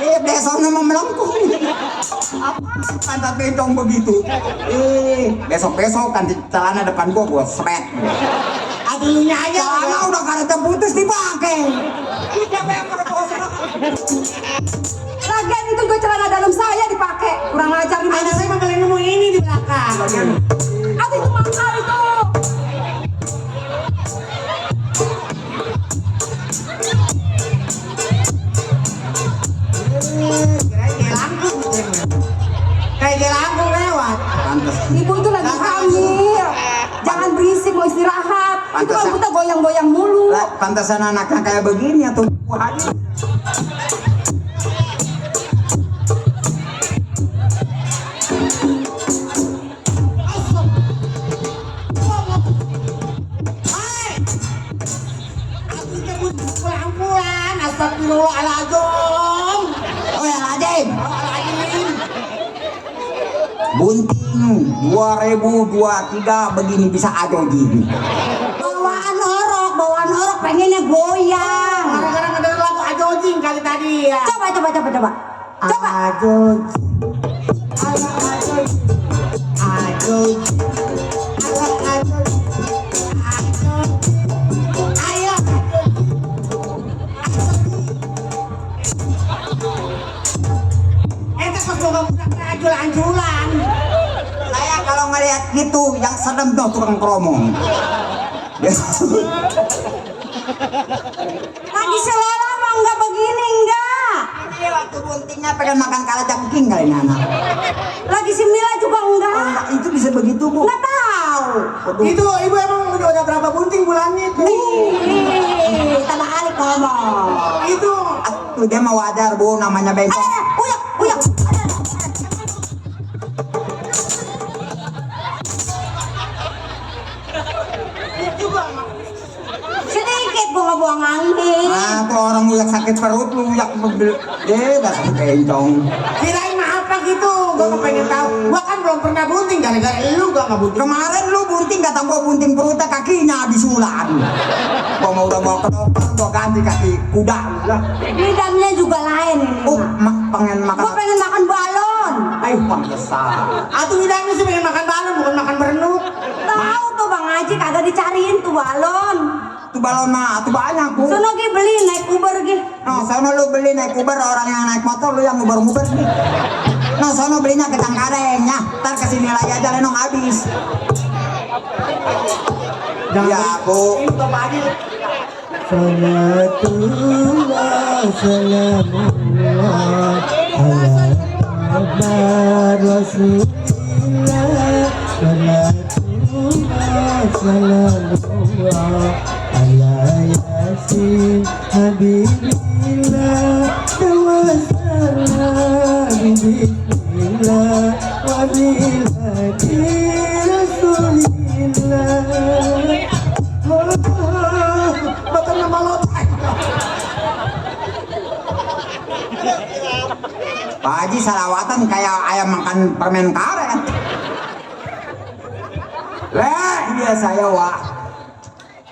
Besok nama melengkung. Apa pantat bencong begitu? Besok-besok kan di celana depan gua seret. Aduh lu nya aja. Celana udah kada terputus dipakai. Siapa yang merkosa? Lagian itu juga celana dalam saya dipakai. Kurang ajar Ada gimana? saya mah nemu ini di belakang. Aduh itu mahal itu. Kayak jelangkung lewat. Pantes. Ibu itu lagi hamil. Jangan berisik mau istirahat. Itu Pantes, rambutnya goyang-goyang mulu. Lah, pantesan anaknya kayak begini atau aja. Pulang-pulang, astagfirullahaladzim. Oh ya Radim. Bunting 2023 begini bisa ada gini. Bawaan orok pengennya goyang. Gara-gara ngedenger lagu Ajojing kali tadi ya. Coba. Coba. Ajojing. Ajojing. Ayo. Ente kok boga budak anjulan. Saya kalau ngelihat gitu yang sedem tuh tukang kromong. Lagi selera mah enggak begini enggak. Ini waktu buntingnya pengen makan kalajengking kali ini anak. Lagi si Mila juga enggak. Enggak, itu bisa begitu bu. Enggak tahu. Aduh. Itu ibu emang udah berapa bunting bulannya itu? Ih, tambah alik ngomong. Itu Atuh, dia mah wajar bu, namanya bengkok. Uyak. Sedikit gua buang angin. Ah, tuh orang uyak sakit perut, lu uyak dasar bencong. kirain mah apa gitu? Gua kepengen tahu. Gua kan belum pernah bunting gara-gara lu gua nggak bunting. Kemarin lu bunting kata gua bunting perutnya kakinya habis ulan. Gua mau udah bawa ke dokter, gua ganti kaki kuda lah. Lidahnya juga lain ini. Oh, mah. pengen makan. Gua pengen makan balon. Ayo pantesan. Atuh bidangnya sih pengen makan balon bukan makan berenuk. Tahu tuh Bang Haji kagak dicariin tuh balon. Tuh balon mah, tuh banyak bu. Sono gi beli naik Uber gi. Nah, sono lu beli naik Uber, orang yang naik motor lu yang nguber-nguber nih. Nah, sono belinya ke Cangkareng ya. Ntar kesini lagi aja lenong habis. Ya bu. Ini Bapak Haji. Salatullah salamullah ala Muhammad Rasulillah. Salatullah salamullah ala Yasin Habibillah. Tawassalna bismillah wa bilhadi Rasulillah. Bapak nama lotai. Pak Haji salawatan kayak ayam makan permen karet. Lah, iya saya Wak.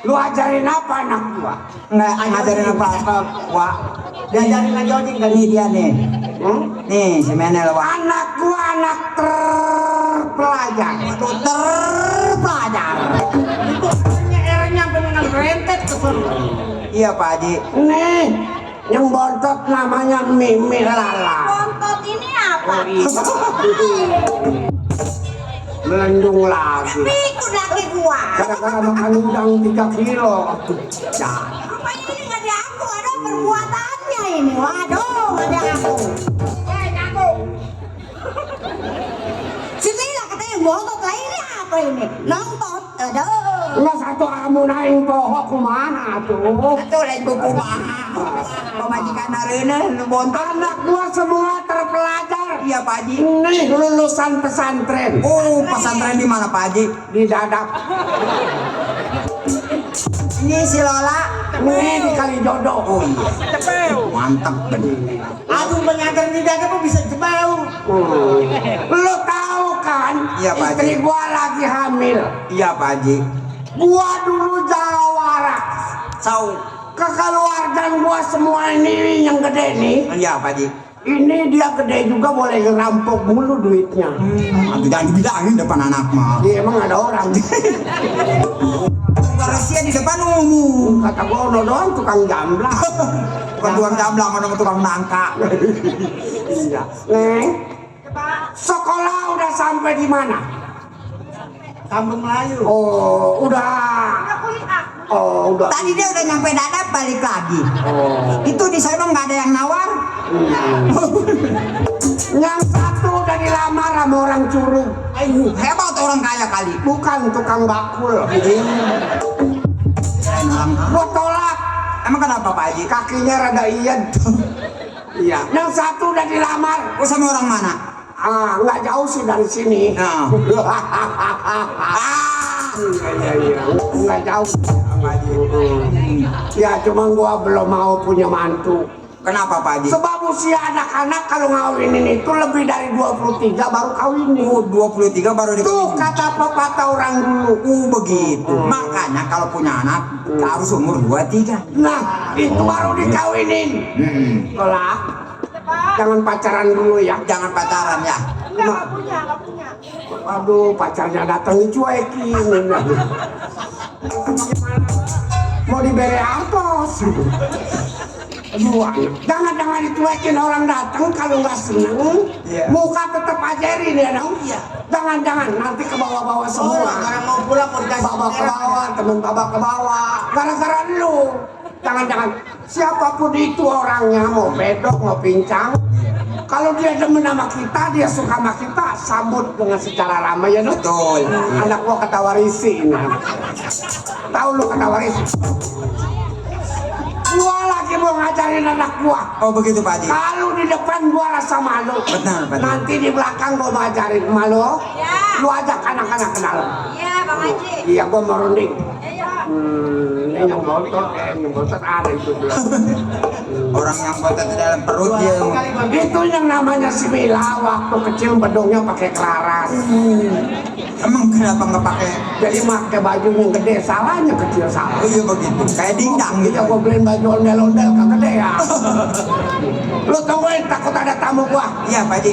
Lu ajarin apa anak gua? Nggak ngajarin apa-apa Wak. Diajarin Ajojing kan? Ini dia nih. Nih si Menel Wak. Anak gua anak terpelajar. Itu terpelajar. Itu eranya benar rentet ke sana. Iya Pak Haji. Nih, yang bontot namanya Mimi Lala. Bontot ini apa? Melendung lagi. Pikun lagi gua. Gara-gara makan udang 3 kilo. Rupanya ini nggak ada aku, ada perbuatannya ini. Waduh, nggak ada aku. Si Mila katanya bontot lah, ini apa ini? Nontot, aduh. Nggak satu kamu naik pohon kumaha tuh. Itu lain buku mahal. Pemajikan Arena lu bontot. Anak gua semua terpelajar. Iya Pak Haji. Nih lulusan pesantren. Oh, pesantren di mana Pak Haji? Di Dadap. Ini si Lola. Nih di Kalijodo. Oh iya. Mantap bener. Aduh pengantin di Dadap bisa jebau. Lu tahu kan? Iya, Pak Haji. Istri gua lagi hamil. Iya Pak Haji. Gua dulu jawara. Sau. Kekeluargaan gua semua ini yang gede nih. Iya Pak Haji. Ini dia gede juga boleh ngerampok mulu duitnya. Jangan dibilangin depan anak mah. Dia emang ada orang. Garasian di depan umum. Kata gua ono doang tukang jamblang. Bukan tukang jamblang, ono tukang nangka. Iya. Neng, sekolah udah sampai di mana? Kampung Melayu. Oh, udah. Oh, udah. Tadi dia udah nyampe Dadap balik lagi. Itu di sana nggak ada yang nawar. Yang satu udah dilamar sama orang Curug. Hebat orang kaya kali. Bukan tukang bakul. Gua tolak. Emang kenapa Pak Haji? Kakinya rada iyed. Iya. Yang satu udah dilamar. Oh, sama orang mana? Ah, nggak jauh sih dari sini. Nah. Iya. Nggak jauh. Ya, cuma gua belum mau punya mantu. Kenapa Pak Haji? Sebab usia anak-anak kalau ngawinin itu lebih dari 23 baru kawinin. Oh, 23 baru Tuh dikawinin. kata pepatah orang dulu. Begitu. Makanya kalau punya anak harus umur 23. Nah, itu baru dikawinin. Tolak. Jangan pacaran dulu ya. Jangan pacaran ya. Nggak punya. Aduh, pacarnya datang dicuekin. Mau diberi apos. Aduh, jangan dicuekin orang datang kalau nggak seneng. Muka tetap ajarin ya dong. Jangan nanti ke bawah-bawah semua. Orang mau pulang mau dikasih Bawa ke bawah, temen bawa ke bawah. Gara-gara lu. Jangan. Siapapun itu orangnya, mau bedok, mau pincang. Kalau dia demen sama kita, dia suka sama kita, sambut dengan secara ramai ya dong. Betul. Anak gua kata warisi ini. Tahu lu kata warisi? Gua lagi mau ngajarin anak gua. Oh, begitu Pak Haji. Kalau di depan gua rasa malu. Benar. Nanti di belakang gua mau ajarin malu. Ya. Lu ajak anak-anak ke dalam. Iya, Bang Haji. Iya, gua mau runding. Iya. Ini yang botot ada itu bilang. Orang yang botot di dalam perut dia. Itu yang namanya si Mila waktu kecil bedongnya pakai kelaras. Emang kenapa nggak pakai? Jadi pakai baju yang gede, salahnya kecil salah. Oh iya begitu. Kayak dingdang gitu. Iya, gua beliin baju ondel-ondel kagede ya. Lu tungguin, takut ada tamu gua. Iya Pak Haji.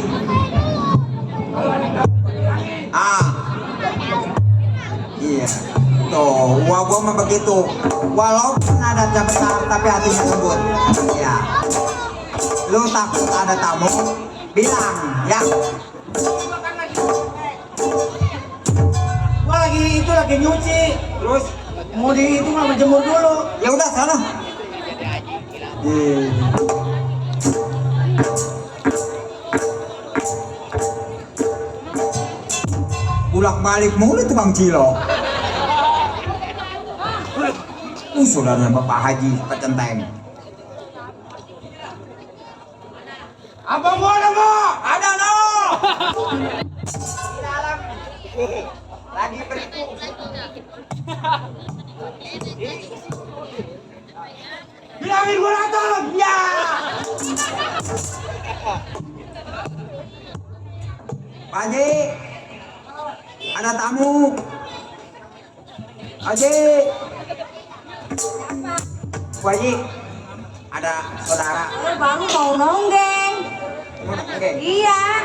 Iya. Tuh, gua mah begitu. Walaupun ada besar tapi hatinya lembut. Ya. Lu takut ada tamu, bilang ya. Gua lagi nyuci. Terus mau di itu mah menjemur dulu. Ya udah sana. Bulak balik mulu tuh Bang Cilo. Saudaranya Bapak Haji Pecenteng. Abang gua ada nggak? Ada no. Lagi berikut. Bilangin gua datang. Ya. Pak Haji, ada tamu. Haji. Pak Haji, ada saudara. Baru mau nonggeng. Oke. Iya.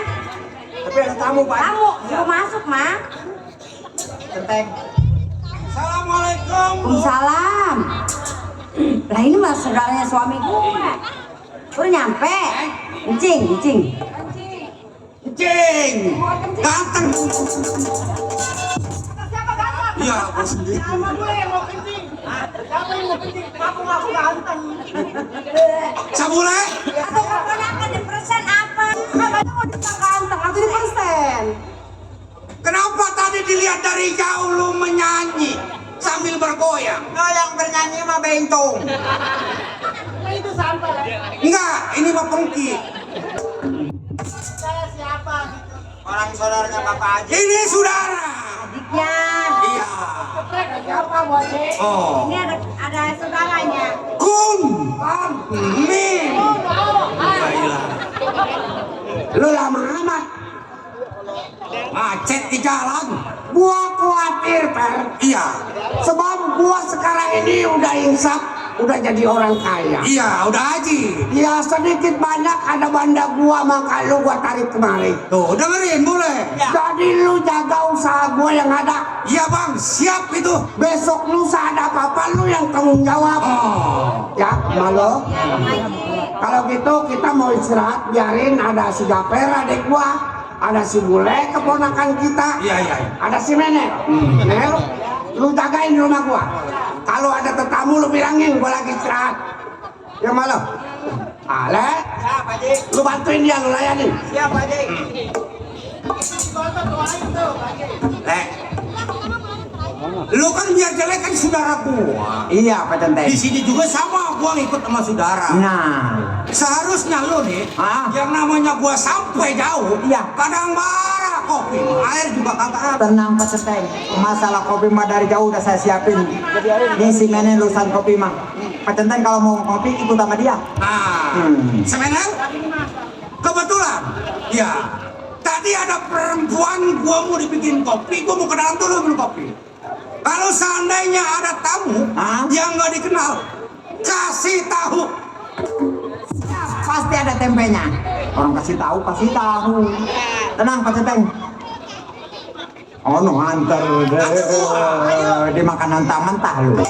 Tapi ada tamu Pak Haji. Kamu suruh masuk, Mak. Centeng. Assalamualaikum. Waalaikumsalam. Lah ini mah saudaranya suami gue. Udah nyampe. Encing. Cing. Ganteng. Siapa ganteng? Iya, gua sendiri. Sama gue yang mau kencing. Siapa yang mau kencing? Ngaku ganteng. Sabule. Atau keponakan di persen apa? Katanya mau dibilang ganteng atau di persen? Kenapa tadi dilihat dari jauh lu menyanyi sambil bergoyang? Nah, yang bernyanyi mah bentong. Nah itu sampah lah. Enggak, ini mah pengki. Saya siapa gitu? Orang saudaranya Bapak Haji. Ini saudara. Adiknya. Iya. Siapa buat Oh. Ini ada saudaranya. Kun. Min. Lu lama amat. Macet di jalan. Gua khawatir, Per. Iya. Sebab gua sekarang ini udah insaf, udah jadi orang kaya. Iya, udah haji. Ya sedikit banyak ada banda gua, maka lu gua tarik kemari. Tuh, dengerin boleh. Jadi lu jaga usaha gua yang ada. Iya bang, siap itu. Besok lusa ada apa-apa lu yang tanggung jawab. Ya, Malo. Kalau gitu kita mau istirahat, biarin ada si Gaper adik gua, ada si Bule keponakan kita. Iya. Ada si Menel. Nel, lu jagain rumah gua. Kalau ada tetamu lu bilangin gua lagi istirahat. Ya Malo. Ale, Siap, Pak Haji. lu bantuin dia, lu layanin. Siap, Pak Haji. Lu kan biar jelek kan saudara gua. Iya, Pak Centeng. Di sini juga sama, gua ngikut sama saudara. Nah, Seharusnya lu nih, yang namanya gua sampai jauh, Iya. kadang marah kopi, air juga kagak ada. tenang Pak Centeng. Masalah kopi mah dari jauh udah saya siapin. Ini si Menel lulusan kopi mah. Pak Centeng kalau mau kopi ikut sama dia. Nah, Semenar, kebetulan, ya, tadi ada perempuan gua mau dibikin kopi, gua mau ke dalam dulu minum kopi. Kalau seandainya ada tamu yang nggak dikenal, kasih tahu. Pasti ada tempenya. Orang kasih tahu, kasih tahu. Tenang Pak Centeng. Oh no, antar dimakan mentah-mentah lu.